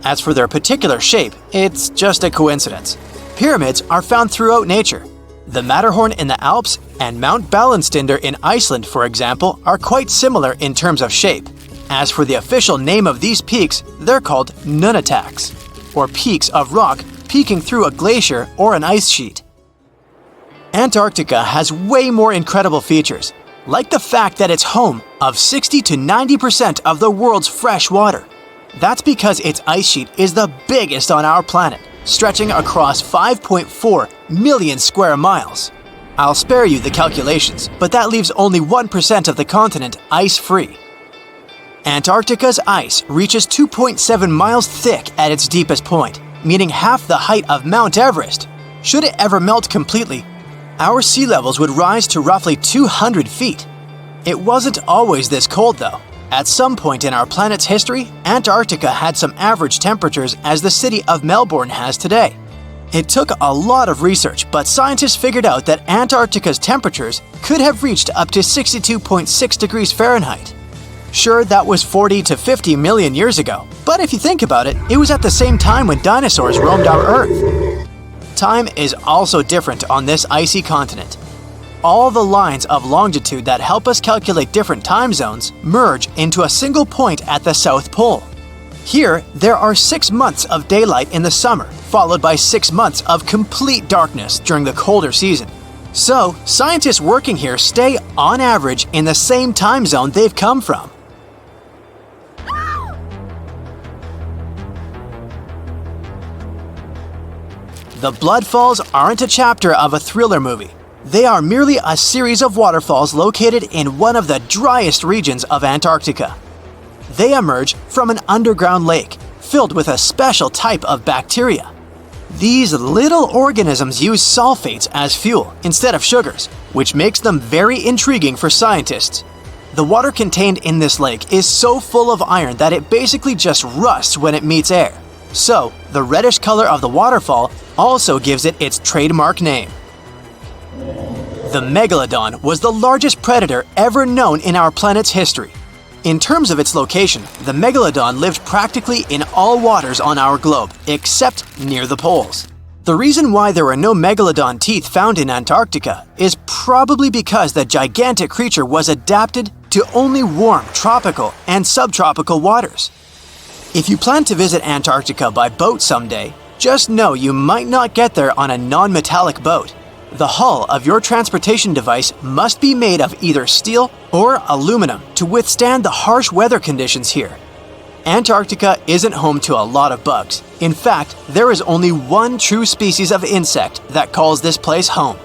As for their particular shape, it's just a coincidence. Pyramids are found throughout nature. The Matterhorn in the Alps and Mount Ballenstinder in Iceland, for example, are quite similar in terms of shape. As for the official name of these peaks, they're called nunataks, or peaks of rock peeking through a glacier or an ice sheet. Antarctica has way more incredible features, like the fact that it's home of 60 to 90% of the world's fresh water. That's because its ice sheet is the biggest on our planet, stretching across 5.4 million square miles. I'll spare you the calculations, but that leaves only 1% of the continent ice-free. Antarctica's ice reaches 2.7 miles thick at its deepest point, meaning half the height of Mount Everest. Should it ever melt completely, our sea levels would rise to roughly 200 feet. It wasn't always this cold, though. At some point in our planet's history, Antarctica had some average temperatures as the city of Melbourne has today. It took a lot of research, but scientists figured out that Antarctica's temperatures could have reached up to 62.6 degrees Fahrenheit. Sure, that was 40 to 50 million years ago, but if you think about it, it was at the same time when dinosaurs roamed our Earth. Time is also different on this icy continent. All the lines of longitude that help us calculate different time zones merge into a single point at the South Pole. Here, there are 6 months of daylight in the summer, followed by 6 months of complete darkness during the colder season. So, scientists working here stay, on average, in the same time zone they've come from. The Blood Falls aren't a chapter of a thriller movie. They are merely a series of waterfalls located in one of the driest regions of Antarctica. They emerge from an underground lake filled with a special type of bacteria. These little organisms use sulfates as fuel instead of sugars, which makes them very intriguing for scientists. The water contained in this lake is so full of iron that it basically just rusts when it meets air. So, the reddish color of the waterfall also gives it its trademark name. The megalodon was the largest predator ever known in our planet's history. In terms of its location, the megalodon lived practically in all waters on our globe, except near the poles. The reason why there were no megalodon teeth found in Antarctica is probably because the gigantic creature was adapted to only warm tropical and subtropical waters. If you plan to visit Antarctica by boat someday, just know you might not get there on a non-metallic boat. The hull of your transportation device must be made of either steel or aluminum to withstand the harsh weather conditions here. Antarctica isn't home to a lot of bugs. In fact, there is only one true species of insect that calls this place home.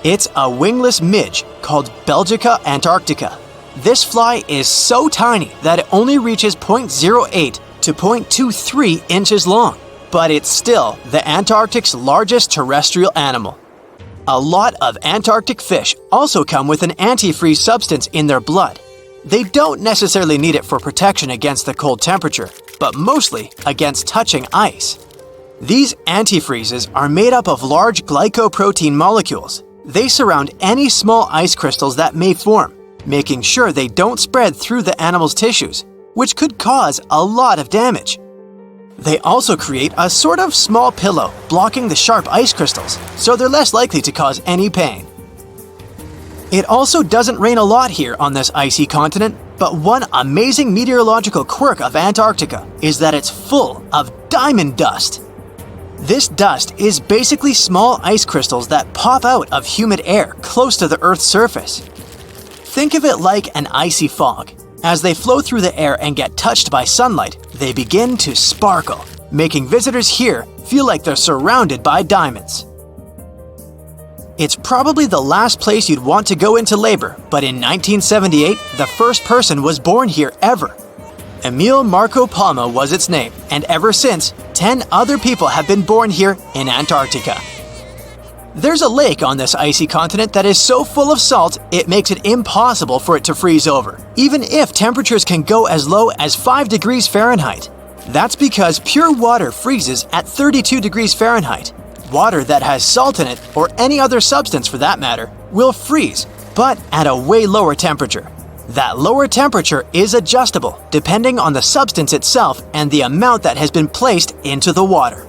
It's a wingless midge called Belgica antarctica. This fly is so tiny that it only reaches 0.08 to 0.23 inches long, but it's still the Antarctic's largest terrestrial animal. A lot of Antarctic fish also come with an antifreeze substance in their blood. They don't necessarily need it for protection against the cold temperature, but mostly against touching ice. These antifreezes are made up of large glycoprotein molecules. They surround any small ice crystals that may form, making sure they don't spread through the animal's tissues, which could cause a lot of damage. They also create a sort of small pillow blocking the sharp ice crystals, so they're less likely to cause any pain. It also doesn't rain a lot here on this icy continent, but one amazing meteorological quirk of Antarctica is that it's full of diamond dust. This dust is basically small ice crystals that pop out of humid air close to the Earth's surface. Think of it like an icy fog. As they flow through the air and get touched by sunlight, they begin to sparkle, making visitors here feel like they're surrounded by diamonds. It's probably the last place you'd want to go into labor, but in 1978, the first person was born here ever. Emil Marco Palma was its name, and ever since, 10 other people have been born here in Antarctica. There's a lake on this icy continent that is so full of salt, it makes it impossible for it to freeze over, even if temperatures can go as low as 5 degrees Fahrenheit. That's because pure water freezes at 32 degrees Fahrenheit. Water that has salt in it, or any other substance for that matter, will freeze, but at a way lower temperature. That lower temperature is adjustable depending on the substance itself and the amount that has been placed into the water.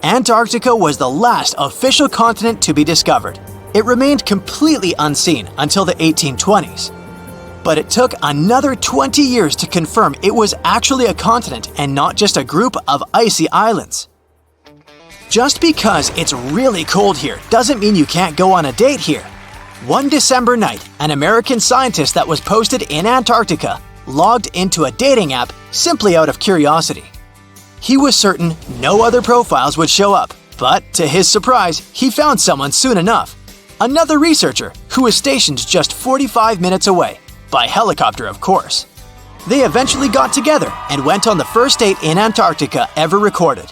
Antarctica was the last official continent to be discovered. It remained completely unseen until the 1820s. But it took another 20 years to confirm it was actually a continent and not just a group of icy islands. Just because it's really cold here doesn't mean you can't go on a date here. One December night, an American scientist that was posted in Antarctica logged into a dating app simply out of curiosity. He was certain no other profiles would show up, but to his surprise, he found someone soon enough. Another researcher who was stationed just 45 minutes away, by helicopter of course. They eventually got together and went on the first date in Antarctica ever recorded.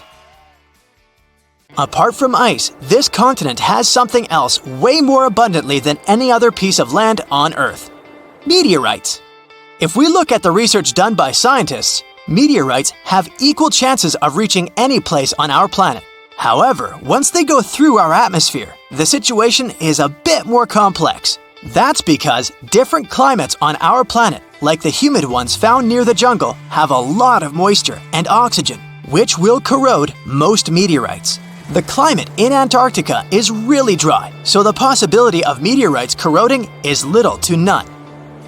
Apart from ice, this continent has something else way more abundantly than any other piece of land on Earth: meteorites. If we look at the research done by scientists, meteorites have equal chances of reaching any place on our planet. However, once they go through our atmosphere, the situation is a bit more complex. That's because different climates on our planet, like the humid ones found near the jungle, have a lot of moisture and oxygen, which will corrode most meteorites. The climate in Antarctica is really dry, so the possibility of meteorites corroding is little to none.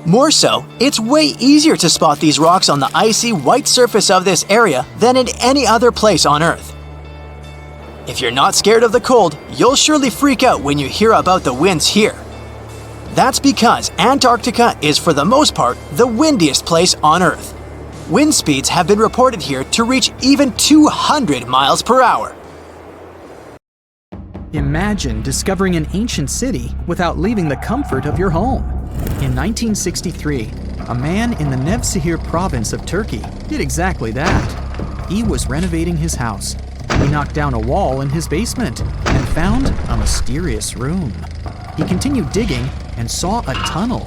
More so, it's way easier to spot these rocks on the icy white surface of this area than in any other place on Earth. If you're not scared of the cold, you'll surely freak out when you hear about the winds here. That's because Antarctica is for the most part the windiest place on Earth. Wind speeds have been reported here to reach even 200 miles per hour. Imagine discovering an ancient city without leaving the comfort of your home. In 1963, a man in the Nevşehir province of Turkey did exactly that. He was renovating his house. He knocked down a wall in his basement and found a mysterious room. He continued digging and saw a tunnel.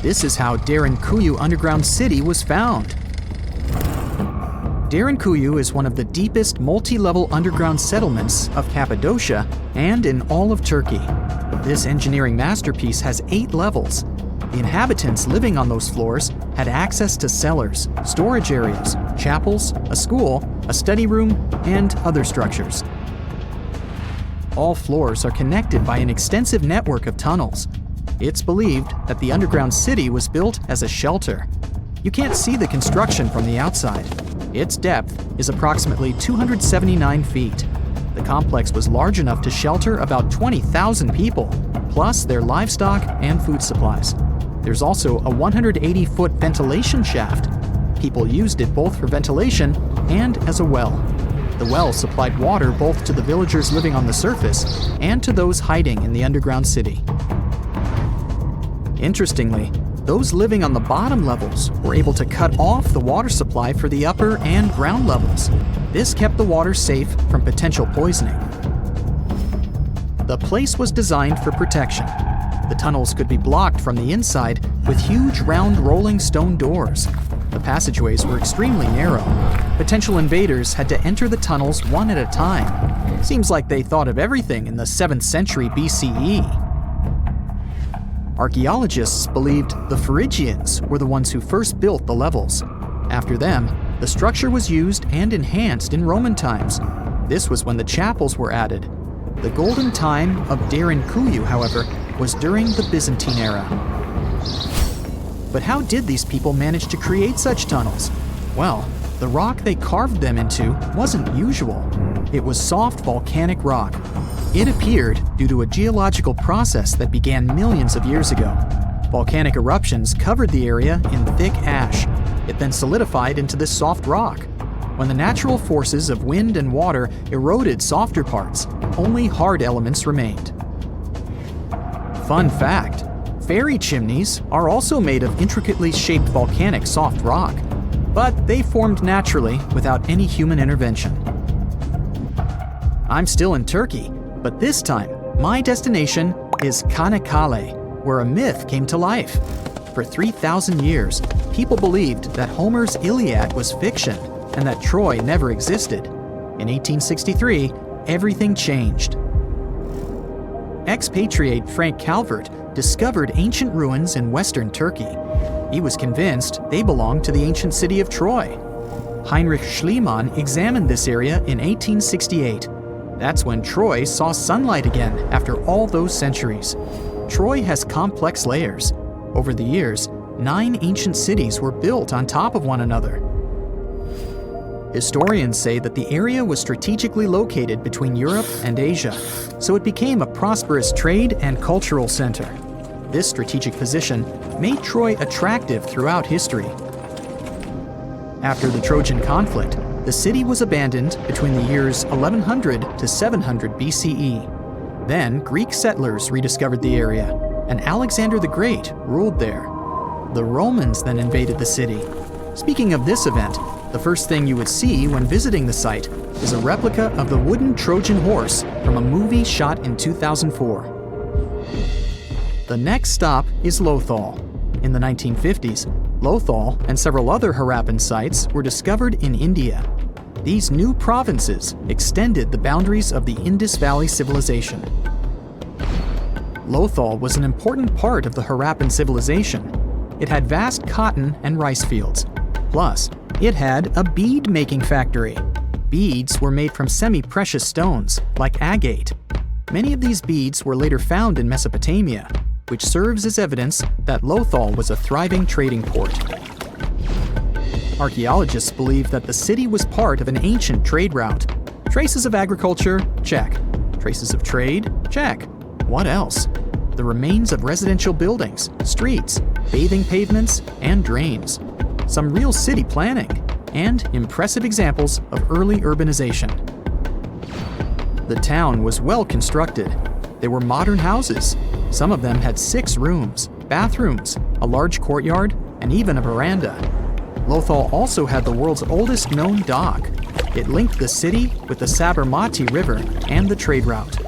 This is how Derinkuyu underground city was found. Derinkuyu is one of the deepest multi-level underground settlements of Cappadocia and in all of Turkey. This engineering masterpiece has 8 levels. The inhabitants living on those floors had access to cellars, storage areas, chapels, a school, a study room, and other structures. All floors are connected by an extensive network of tunnels. It's believed that the underground city was built as a shelter. You can't see the construction from the outside. Its depth is approximately 279 feet. The complex was large enough to shelter about 20,000 people, plus their livestock and food supplies. There's also a 180-foot ventilation shaft. People used it both for ventilation and as a well. The well supplied water both to the villagers living on the surface and to those hiding in the underground city. Interestingly, those living on the bottom levels were able to cut off the water supply for the upper and ground levels. This kept the water safe from potential poisoning. The place was designed for protection. The tunnels could be blocked from the inside with huge round rolling stone doors. The passageways were extremely narrow. Potential invaders had to enter the tunnels one at a time. Seems like they thought of everything in the 7th century BCE. Archaeologists believed the Phrygians were the ones who first built the levels. After them, the structure was used and enhanced in Roman times. This was when the chapels were added. The golden time of Derinkuyu, however, was during the Byzantine era. But how did these people manage to create such tunnels? Well, the rock they carved them into wasn't usual. It was soft volcanic rock. It appeared due to a geological process that began millions of years ago. Volcanic eruptions covered the area in thick ash. It then solidified into this soft rock. When the natural forces of wind and water eroded softer parts, only hard elements remained. Fun fact, fairy chimneys are also made of intricately shaped volcanic soft rock, but they formed naturally without any human intervention. I'm still in Turkey, but this time, my destination is Çanakkale, where a myth came to life. For 3,000 years, people believed that Homer's Iliad was fiction and that Troy never existed. In 1863, everything changed. Expatriate Frank Calvert discovered ancient ruins in western Turkey. He was convinced they belonged to the ancient city of Troy. Heinrich Schliemann examined this area in 1868. That's when Troy saw sunlight again after all those centuries. Troy has complex layers. Over the years, 9 ancient cities were built on top of one another. Historians say that the area was strategically located between Europe and Asia, so it became a prosperous trade and cultural center. This strategic position made Troy attractive throughout history. After the Trojan conflict, the city was abandoned between the years 1100 to 700 BCE. Then Greek settlers rediscovered the area, and Alexander the Great ruled there. The Romans then invaded the city. Speaking of this event, the first thing you would see when visiting the site is a replica of the wooden Trojan horse from a movie shot in 2004. The next stop is Lothal. In the 1950s, Lothal and several other Harappan sites were discovered in India. These new provinces extended the boundaries of the Indus Valley civilization. Lothal was an important part of the Harappan civilization. It had vast cotton and rice fields. Plus, it had a bead-making factory. Beads were made from semi-precious stones, like agate. Many of these beads were later found in Mesopotamia, which serves as evidence that Lothal was a thriving trading port. Archaeologists believe that the city was part of an ancient trade route. Traces of agriculture? Check. Traces of trade? Check. What else? The remains of residential buildings, streets, bathing pavements, and drains. Some real city planning, and impressive examples of early urbanization. The town was well constructed. There were modern houses. Some of them had 6 rooms, bathrooms, a large courtyard, and even a veranda. Lothal also had the world's oldest known dock. It linked the city with the Sabarmati River and the trade route.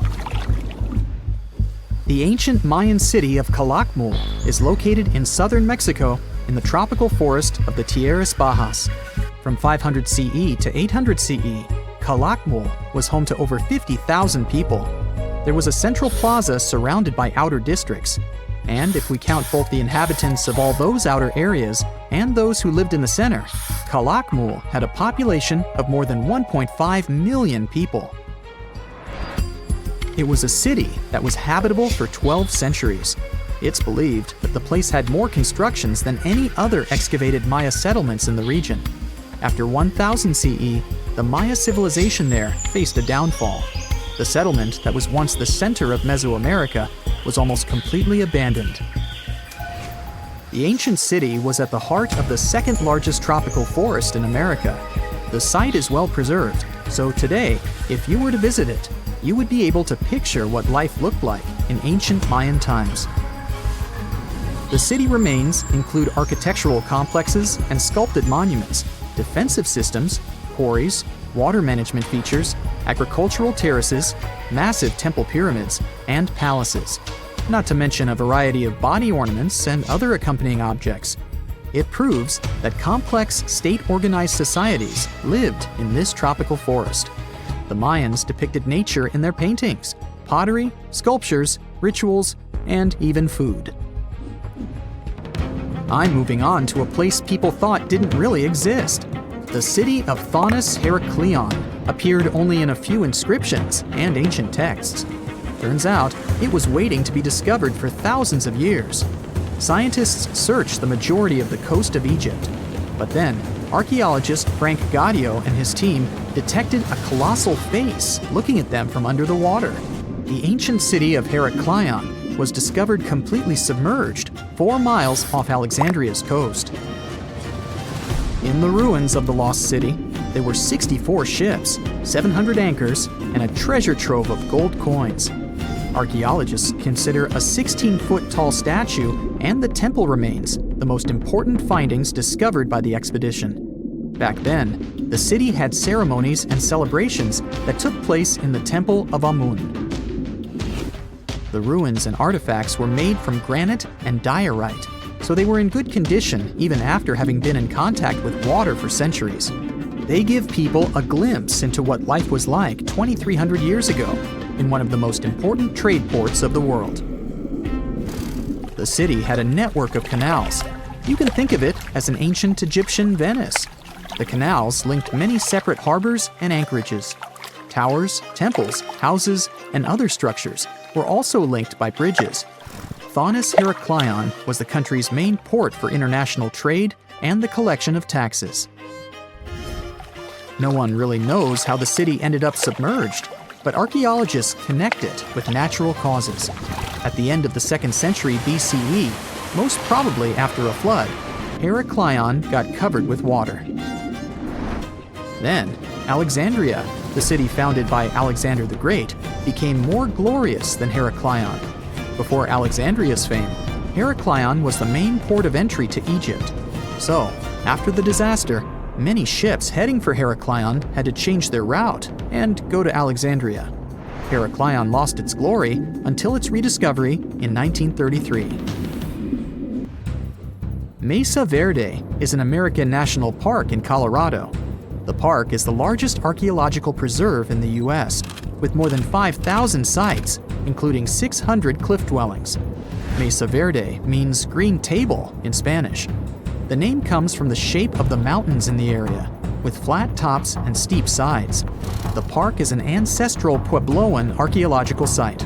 The ancient Mayan city of Calakmul is located in southern Mexico in the tropical forest of the Tierras Bajas. From 500 CE to 800 CE, Calakmul was home to over 50,000 people. There was a central plaza surrounded by outer districts. And if we count both the inhabitants of all those outer areas and those who lived in the center, Calakmul had a population of more than 1.5 million people. It was a city that was habitable for 12 centuries. It's believed that the place had more constructions than any other excavated Maya settlements in the region. After 1000 CE, the Maya civilization there faced a downfall. The settlement that was once the center of Mesoamerica was almost completely abandoned. The ancient city was at the heart of the second largest tropical forest in America. The site is well preserved, so today, if you were to visit it, you would be able to picture what life looked like in ancient Mayan times. The city remains include architectural complexes and sculpted monuments, defensive systems, quarries, water management features, agricultural terraces, massive temple pyramids, and palaces, not to mention a variety of body ornaments and other accompanying objects. It proves that complex state-organized societies lived in this tropical forest. The Mayans depicted nature in their paintings, pottery, sculptures, rituals, and even food. I'm moving on to a place people thought didn't really exist. The city of Heracleion appeared only in a few inscriptions and ancient texts. Turns out, it was waiting to be discovered for thousands of years. Scientists searched the majority of the coast of Egypt. But then, archaeologist Frank Gaudio and his team detected a colossal face looking at them from under the water. The ancient city of Heracleion was discovered completely submerged 4 miles off Alexandria's coast. In the ruins of the lost city, there were 64 ships, 700 anchors, and a treasure trove of gold coins. Archaeologists consider a 16-foot tall statue and the temple remains the most important findings discovered by the expedition. Back then, the city had ceremonies and celebrations that took place in the Temple of Amun. The ruins and artifacts were made from granite and diorite, so they were in good condition even after having been in contact with water for centuries. They give people a glimpse into what life was like 2,300 years ago in one of the most important trade ports of the world. The city had a network of canals. You can think of it as an ancient Egyptian Venice. The canals linked many separate harbors and anchorages. Towers, temples, houses, and other structures were also linked by bridges. Heracleion was the country's main port for international trade and the collection of taxes. No one really knows how the city ended up submerged, but archaeologists connect it with natural causes. At the end of the 2nd century BCE, most probably after a flood, Heracleion got covered with water. Then, Alexandria, the city founded by Alexander the Great, became more glorious than Heracleion. Before Alexandria's fame, Heracleion was the main port of entry to Egypt. So, after the disaster, many ships heading for Heracleion had to change their route and go to Alexandria. Heracleion lost its glory until its rediscovery in 1933. Mesa Verde is an American national park in Colorado. The park is the largest archaeological preserve in the U.S., with more than 5,000 sites, including 600 cliff dwellings. Mesa Verde means green table in Spanish. The name comes from the shape of the mountains in the area, with flat tops and steep sides. The park is an ancestral Puebloan archaeological site.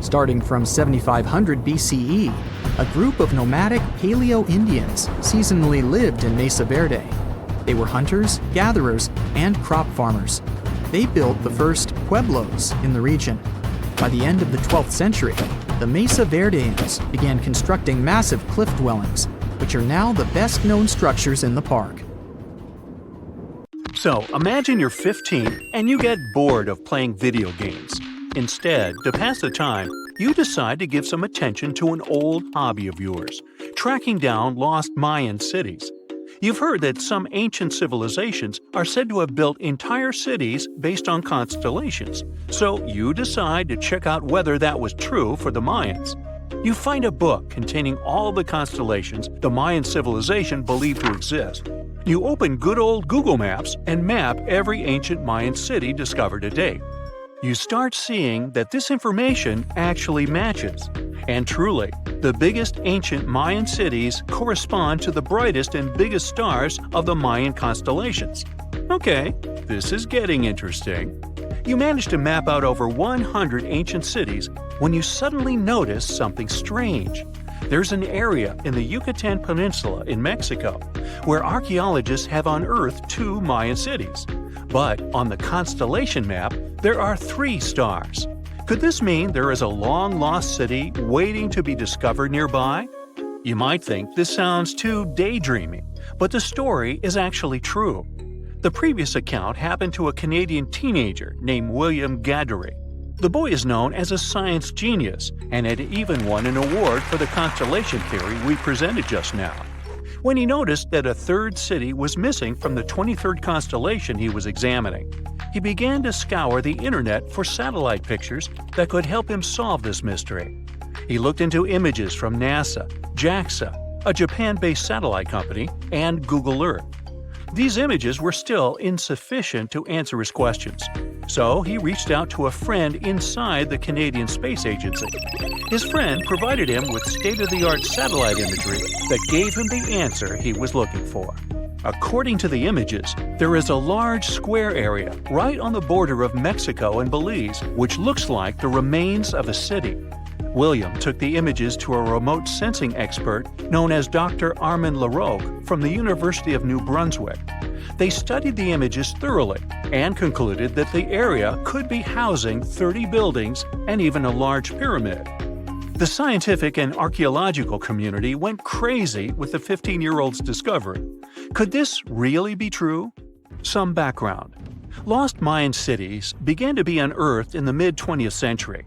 Starting from 7500 BCE, a group of nomadic Paleo-Indians seasonally lived in Mesa Verde. They were hunters, gatherers, and crop farmers. They built the first pueblos in the region. By the end of the 12th century, the Mesa Verdeans began constructing massive cliff dwellings, which are now the best-known structures in the park. So, imagine you're 15 and you get bored of playing video games. Instead, to pass the time, you decide to give some attention to an old hobby of yours, tracking down lost Mayan cities. You've heard that some ancient civilizations are said to have built entire cities based on constellations, so you decide to check out whether that was true for the Mayans. You find a book containing all the constellations the Mayan civilization believed to exist. You open good old Google Maps and map every ancient Mayan city discovered to date. You start seeing that this information actually matches. And truly, the biggest ancient Mayan cities correspond to the brightest and biggest stars of the Mayan constellations. Okay, this is getting interesting. You manage to map out over 100 ancient cities when you suddenly notice something strange. There's an area in the Yucatan Peninsula in Mexico where archaeologists have unearthed 2 Mayan cities. But on the constellation map, there are 3 stars. Could this mean there is a long-lost city waiting to be discovered nearby? You might think this sounds too daydreaming, but the story is actually true. The previous account happened to a Canadian teenager named William Gaddery. The boy is known as a science genius and had even won an award for the constellation theory we presented just now. When he noticed that a 3rd city was missing from the 23rd constellation he was examining, he began to scour the internet for satellite pictures that could help him solve this mystery. He looked into images from NASA, JAXA, a Japan-based satellite company, and Google Earth. These images were still insufficient to answer his questions, so he reached out to a friend inside the Canadian Space Agency. His friend provided him with state-of-the-art satellite imagery that gave him the answer he was looking for. According to the images, there is a large square area right on the border of Mexico and Belize, which looks like the remains of a city. William took the images to a remote sensing expert known as Dr. Armand Larocque from the University of New Brunswick. They studied the images thoroughly and concluded that the area could be housing 30 buildings and even a large pyramid. The scientific and archaeological community went crazy with the 15-year-old's discovery. Could this really be true? Some background. Lost Mayan cities began to be unearthed in the mid-20th century.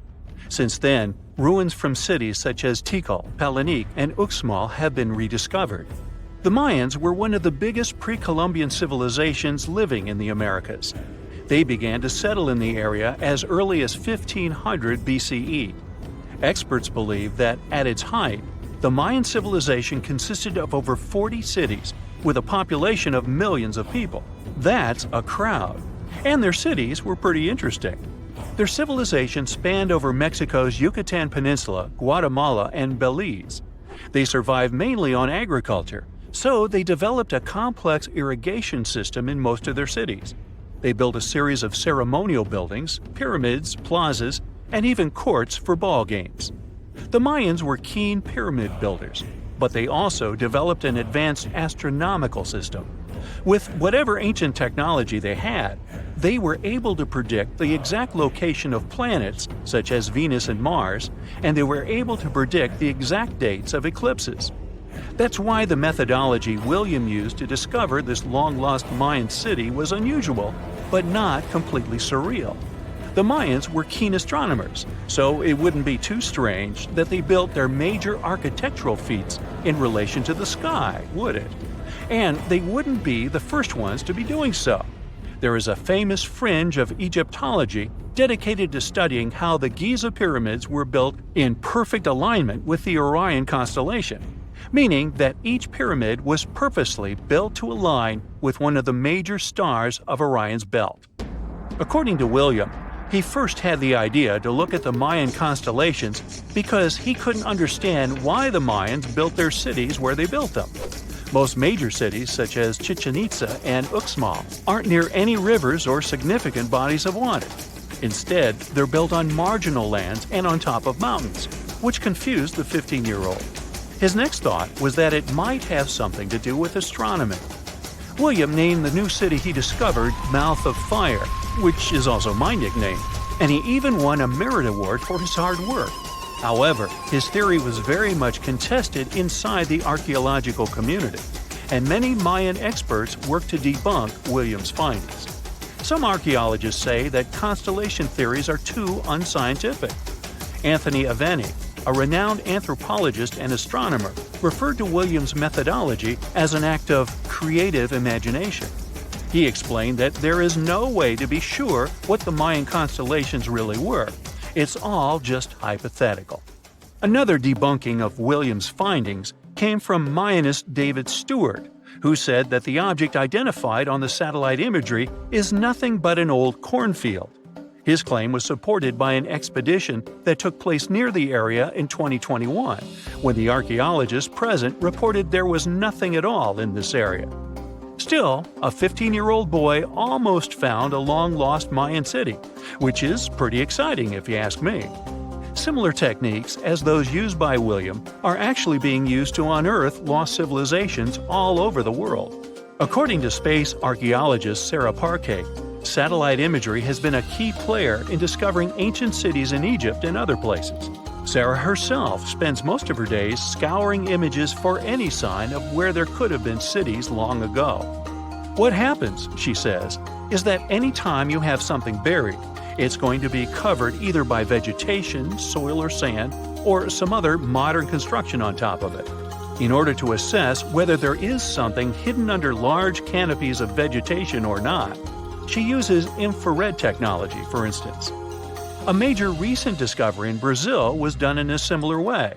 Since then, ruins from cities such as Tikal, Palenque, and Uxmal have been rediscovered. The Mayans were one of the biggest pre-Columbian civilizations living in the Americas. They began to settle in the area as early as 1500 BCE. Experts believe that, at its height, the Mayan civilization consisted of over 40 cities, with a population of millions of people. That's a crowd. And their cities were pretty interesting. Their civilization spanned over Mexico's Yucatan Peninsula, Guatemala, and Belize. They survived mainly on agriculture, so they developed a complex irrigation system in most of their cities. They built a series of ceremonial buildings, pyramids, plazas, and even courts for ball games. The Mayans were keen pyramid builders, but they also developed an advanced astronomical system. With whatever ancient technology they had, they were able to predict the exact location of planets, such as Venus and Mars, and they were able to predict the exact dates of eclipses. That's why the methodology William used to discover this long-lost Mayan city was unusual, but not completely surreal. The Mayans were keen astronomers, so it wouldn't be too strange that they built their major architectural feats in relation to the sky, would it? And they wouldn't be the first ones to be doing so. There is a famous fringe of Egyptology dedicated to studying how the Giza pyramids were built in perfect alignment with the Orion constellation, meaning that each pyramid was purposely built to align with one of the major stars of Orion's belt. According to William, he first had the idea to look at the Mayan constellations because he couldn't understand why the Mayans built their cities where they built them. Most major cities, such as Chichen Itza and Uxmal, aren't near any rivers or significant bodies of water. Instead, they're built on marginal lands and on top of mountains, which confused the 15-year-old. His next thought was that it might have something to do with astronomy. William named the new city he discovered Mouth of Fire, which is also my nickname, and he even won a merit award for his hard work. However, his theory was very much contested inside the archaeological community, and many Mayan experts worked to debunk William's findings. Some archaeologists say that constellation theories are too unscientific. Anthony Aveni, a renowned anthropologist and astronomer, referred to William's methodology as an act of creative imagination. He explained that there is no way to be sure what the Mayan constellations really were. It's all just hypothetical. Another debunking of William's findings came from Mayanist David Stewart, who said that the object identified on the satellite imagery is nothing but an old cornfield. His claim was supported by an expedition that took place near the area in 2021, when the archaeologists present reported there was nothing at all in this area. Still, a 15-year-old boy almost found a long-lost Mayan city, which is pretty exciting if you ask me. Similar techniques as those used by William are actually being used to unearth lost civilizations all over the world. According to space archaeologist Sarah Parquet, satellite imagery has been a key player in discovering ancient cities in Egypt and other places. Sarah herself spends most of her days scouring images for any sign of where there could have been cities long ago. What happens, she says, is that any time you have something buried, it's going to be covered either by vegetation, soil or sand, or some other modern construction on top of it. In order to assess whether there is something hidden under large canopies of vegetation or not, she uses infrared technology, for instance. A major recent discovery in Brazil was done in a similar way.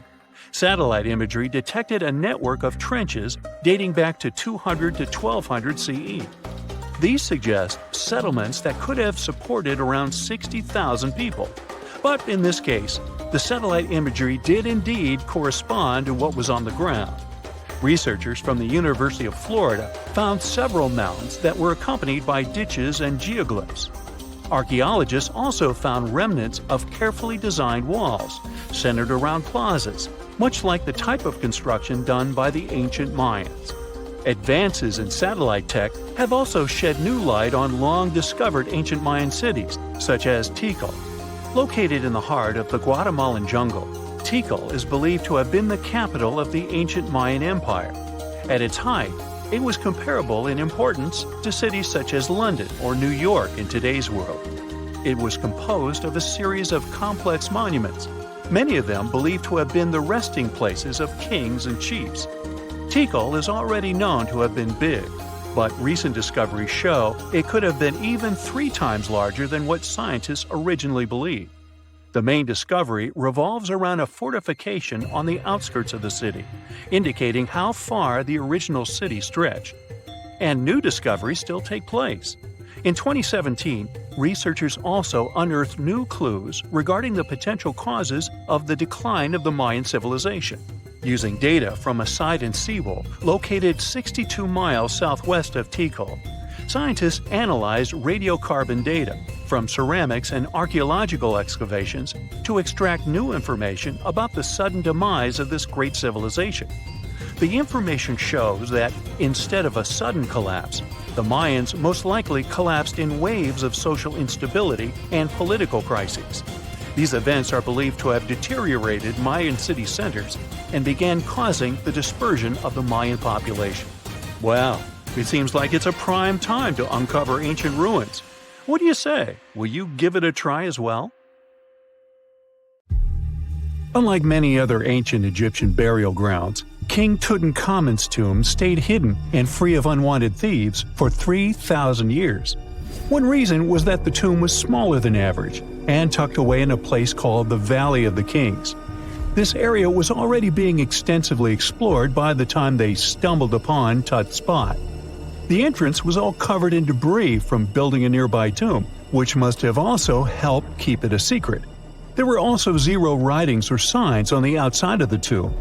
Satellite imagery detected a network of trenches dating back to 200 to 1200 CE. These suggest settlements that could have supported around 60,000 people. But in this case, the satellite imagery did indeed correspond to what was on the ground. Researchers from the University of Florida found several mountains that were accompanied by ditches and geoglyphs. Archaeologists also found remnants of carefully designed walls, centered around plazas, much like the type of construction done by the ancient Mayans. Advances in satellite tech have also shed new light on long-discovered ancient Mayan cities, such as Tikal. Located in the heart of the Guatemalan jungle, Tikal is believed to have been the capital of the ancient Mayan Empire. At its height, it was comparable in importance to cities such as London or New York in today's world. It was composed of a series of complex monuments, many of them believed to have been the resting places of kings and chiefs. Tikal is already known to have been big, but recent discoveries show it could have been even 3 times larger than what scientists originally believed. The main discovery revolves around a fortification on the outskirts of the city, indicating how far the original city stretched. And new discoveries still take place. In 2017, researchers also unearthed new clues regarding the potential causes of the decline of the Mayan civilization. Using data from a site in Sewell, located 62 miles southwest of Tikal, scientists analyzed radiocarbon data from ceramics and archaeological excavations to extract new information about the sudden demise of this great civilization. The information shows that, instead of a sudden collapse, the Mayans most likely collapsed in waves of social instability and political crises. These events are believed to have deteriorated Mayan city centers and began causing the dispersion of the Mayan population. Well, it seems like it's a prime time to uncover ancient ruins. What do you say? Will you give it a try as well? Unlike many other ancient Egyptian burial grounds, King Tutankhamun's tomb stayed hidden and free of unwanted thieves for 3,000 years. One reason was that the tomb was smaller than average and tucked away in a place called the Valley of the Kings. This area was already being extensively explored by the time they stumbled upon Tut's spot. The entrance was all covered in debris from building a nearby tomb, which must have also helped keep it a secret. There were also zero writings or signs on the outside of the tomb.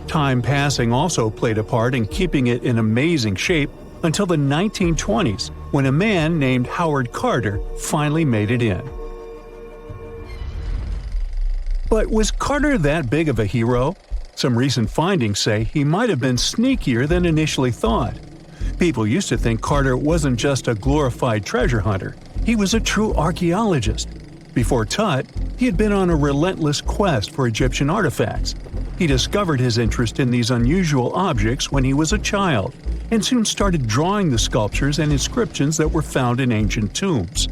Time passing also played a part in keeping it in amazing shape until the 1920s, when a man named Howard Carter finally made it in. But was Carter that big of a hero? Some recent findings say he might have been sneakier than initially thought. People used to think Carter wasn't just a glorified treasure hunter, he was a true archaeologist. Before Tut, he had been on a relentless quest for Egyptian artifacts. He discovered his interest in these unusual objects when he was a child, and soon started drawing the sculptures and inscriptions that were found in ancient tombs.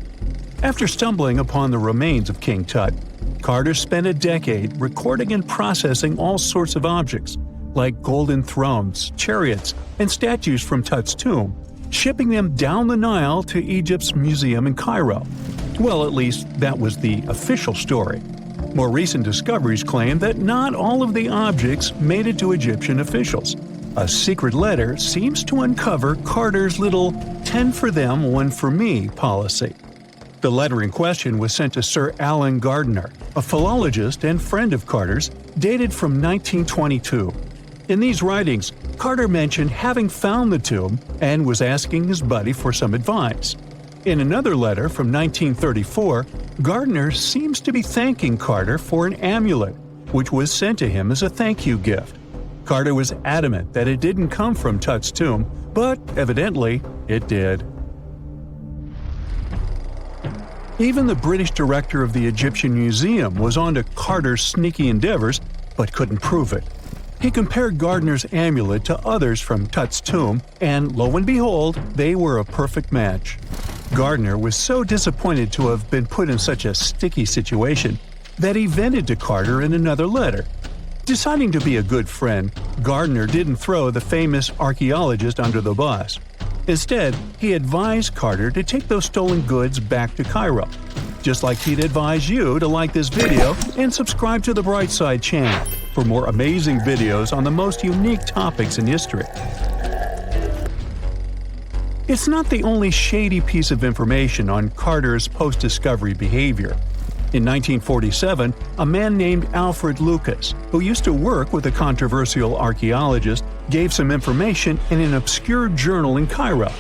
After stumbling upon the remains of King Tut, Carter spent a decade recording and processing all sorts of objects, like golden thrones, chariots, and statues from Tut's tomb, shipping them down the Nile to Egypt's museum in Cairo. Well, at least that was the official story. More recent discoveries claim that not all of the objects made it to Egyptian officials. A secret letter seems to uncover Carter's little 10 for them, 1 for me policy. The letter in question was sent to Sir Alan Gardiner, a philologist and friend of Carter's, dated from 1922. In these writings, Carter mentioned having found the tomb and was asking his buddy for some advice. In another letter from 1934, Gardiner seems to be thanking Carter for an amulet, which was sent to him as a thank you gift. Carter was adamant that it didn't come from Tut's tomb, but evidently it did. Even the British director of the Egyptian Museum was onto Carter's sneaky endeavors, but couldn't prove it. He compared Gardiner's amulet to others from Tut's tomb, and lo and behold, they were a perfect match. Gardiner was so disappointed to have been put in such a sticky situation that he vented to Carter in another letter. Deciding to be a good friend, Gardiner didn't throw the famous archaeologist under the bus. Instead, he advised Carter to take those stolen goods back to Cairo, just like he'd advise you to like this video and subscribe to the Brightside channel for more amazing videos on the most unique topics in history. It's not the only shady piece of information on Carter's post-discovery behavior. In 1947, a man named Alfred Lucas, who used to work with a controversial archaeologist, gave some information in an obscure journal in Cairo.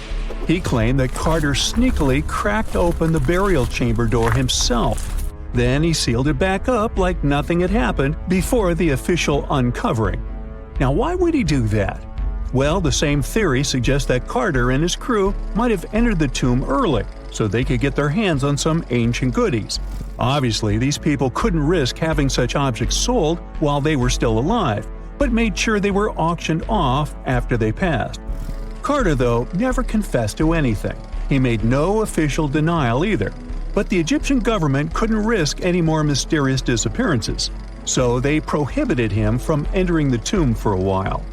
He claimed that Carter sneakily cracked open the burial chamber door himself. Then he sealed it back up like nothing had happened before the official uncovering. Now, why would he do that? Well, the same theory suggests that Carter and his crew might have entered the tomb early so they could get their hands on some ancient goodies. Obviously, these people couldn't risk having such objects sold while they were still alive, but made sure they were auctioned off after they passed. Carter, though, never confessed to anything. He made no official denial either, but the Egyptian government couldn't risk any more mysterious disappearances, so they prohibited him from entering the tomb for a while.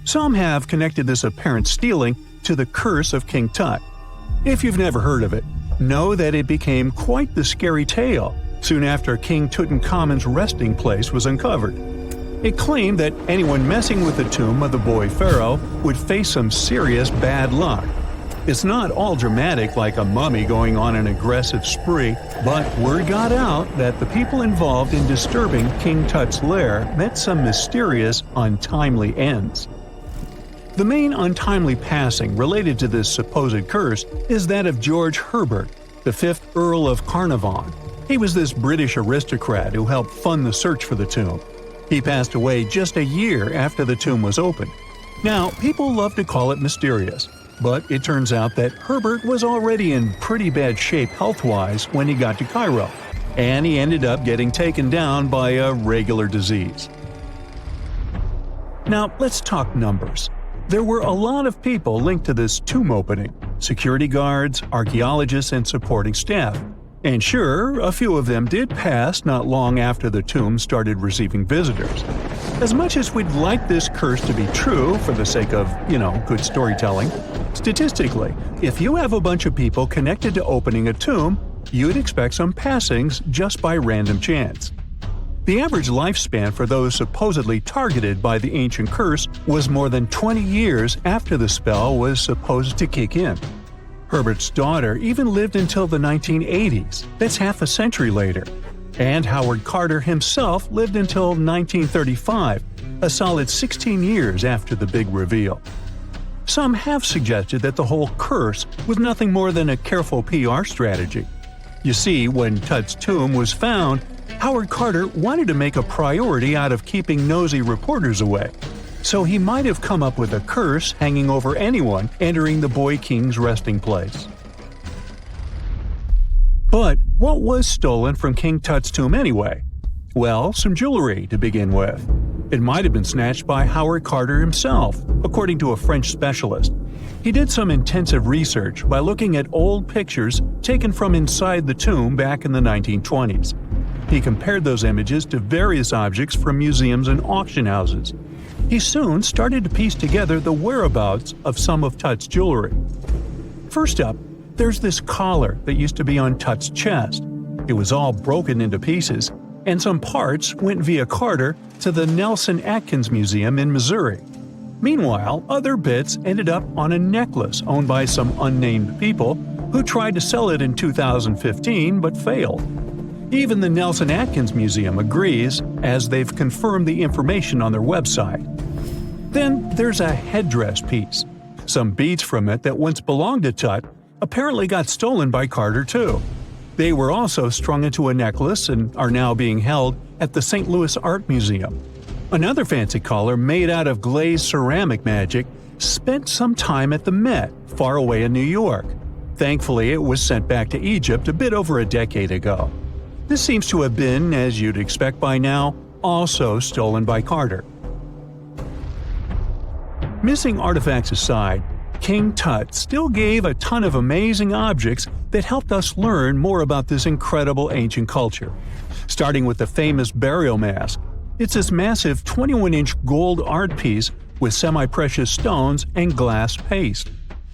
Some have connected this apparent stealing to the curse of King Tut. If you've never heard of it, know that it became quite the scary tale soon after King Tutankhamun's resting place was uncovered. It claimed that anyone messing with the tomb of the boy pharaoh would face some serious bad luck. It's not all dramatic like a mummy going on an aggressive spree, but word got out that the people involved in disturbing King Tut's lair met some mysterious, untimely ends. The main untimely passing related to this supposed curse is that of George Herbert, the 5th Earl of Carnarvon. He was this British aristocrat who helped fund the search for the tomb. He passed away just a year after the tomb was opened. Now, people love to call it mysterious, but it turns out that Herbert was already in pretty bad shape health-wise when he got to Cairo, and he ended up getting taken down by a regular disease. Now, let's talk numbers. There were a lot of people linked to this tomb opening – security guards, archaeologists, and supporting staff. And sure, a few of them did pass not long after the tomb started receiving visitors. As much as we'd like this curse to be true for the sake of, good storytelling, statistically, if you have a bunch of people connected to opening a tomb, you'd expect some passings just by random chance. The average lifespan for those supposedly targeted by the ancient curse was more than 20 years after the spell was supposed to kick in. Herbert's daughter even lived until the 1980s, that's half a century later. And Howard Carter himself lived until 1935, a solid 16 years after the big reveal. Some have suggested that the whole curse was nothing more than a careful PR strategy. You see, when Tut's tomb was found, Howard Carter wanted to make a priority out of keeping nosy reporters away. So he might have come up with a curse hanging over anyone entering the boy king's resting place. But what was stolen from King Tut's tomb anyway? Well, some jewelry to begin with. It might have been snatched by Howard Carter himself, according to a French specialist. He did some intensive research by looking at old pictures taken from inside the tomb back in the 1920s. He compared those images to various objects from museums and auction houses. He soon started to piece together the whereabouts of some of Tut's jewelry. First up, there's this collar that used to be on Tut's chest. It was all broken into pieces, and some parts went via Carter to the Nelson Atkins Museum in Missouri. Meanwhile, other bits ended up on a necklace owned by some unnamed people who tried to sell it in 2015 but failed. Even the Nelson Atkins Museum agrees, as they've confirmed the information on their website. Then there's a headdress piece. Some beads from it that once belonged to Tut apparently got stolen by Carter too. They were also strung into a necklace and are now being held at the St. Louis Art Museum. Another fancy collar made out of glazed ceramic magic spent some time at the Met, far away in New York. Thankfully, it was sent back to Egypt a bit over a decade ago. This seems to have been, as you'd expect by now, also stolen by Carter. Missing artifacts aside, King Tut still gave a ton of amazing objects that helped us learn more about this incredible ancient culture. Starting with the famous burial mask. It's this massive 21-inch gold art piece with semi-precious stones and glass paste.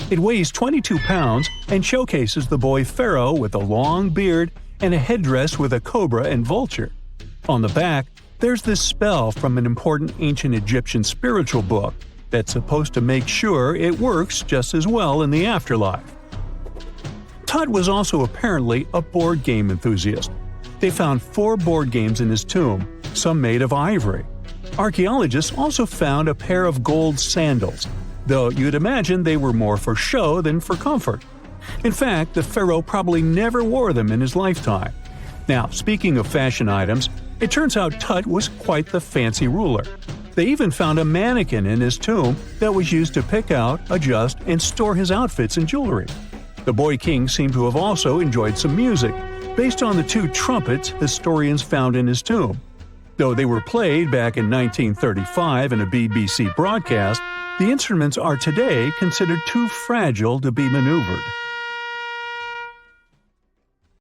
It weighs 22 pounds and showcases the boy pharaoh with a long beard and a headdress with a cobra and vulture. On the back, there's this spell from an important ancient Egyptian spiritual book that's supposed to make sure it works just as well in the afterlife. Tut was also apparently a board game enthusiast. They found 4 board games in his tomb, some made of ivory. Archaeologists also found a pair of gold sandals, though you'd imagine they were more for show than for comfort. In fact, the pharaoh probably never wore them in his lifetime. Now, speaking of fashion items, it turns out Tut was quite the fancy ruler. They even found a mannequin in his tomb that was used to pick out, adjust, and store his outfits and jewelry. The boy king seemed to have also enjoyed some music, based on the 2 trumpets historians found in his tomb. Though they were played back in 1935 in a BBC broadcast, the instruments are today considered too fragile to be maneuvered.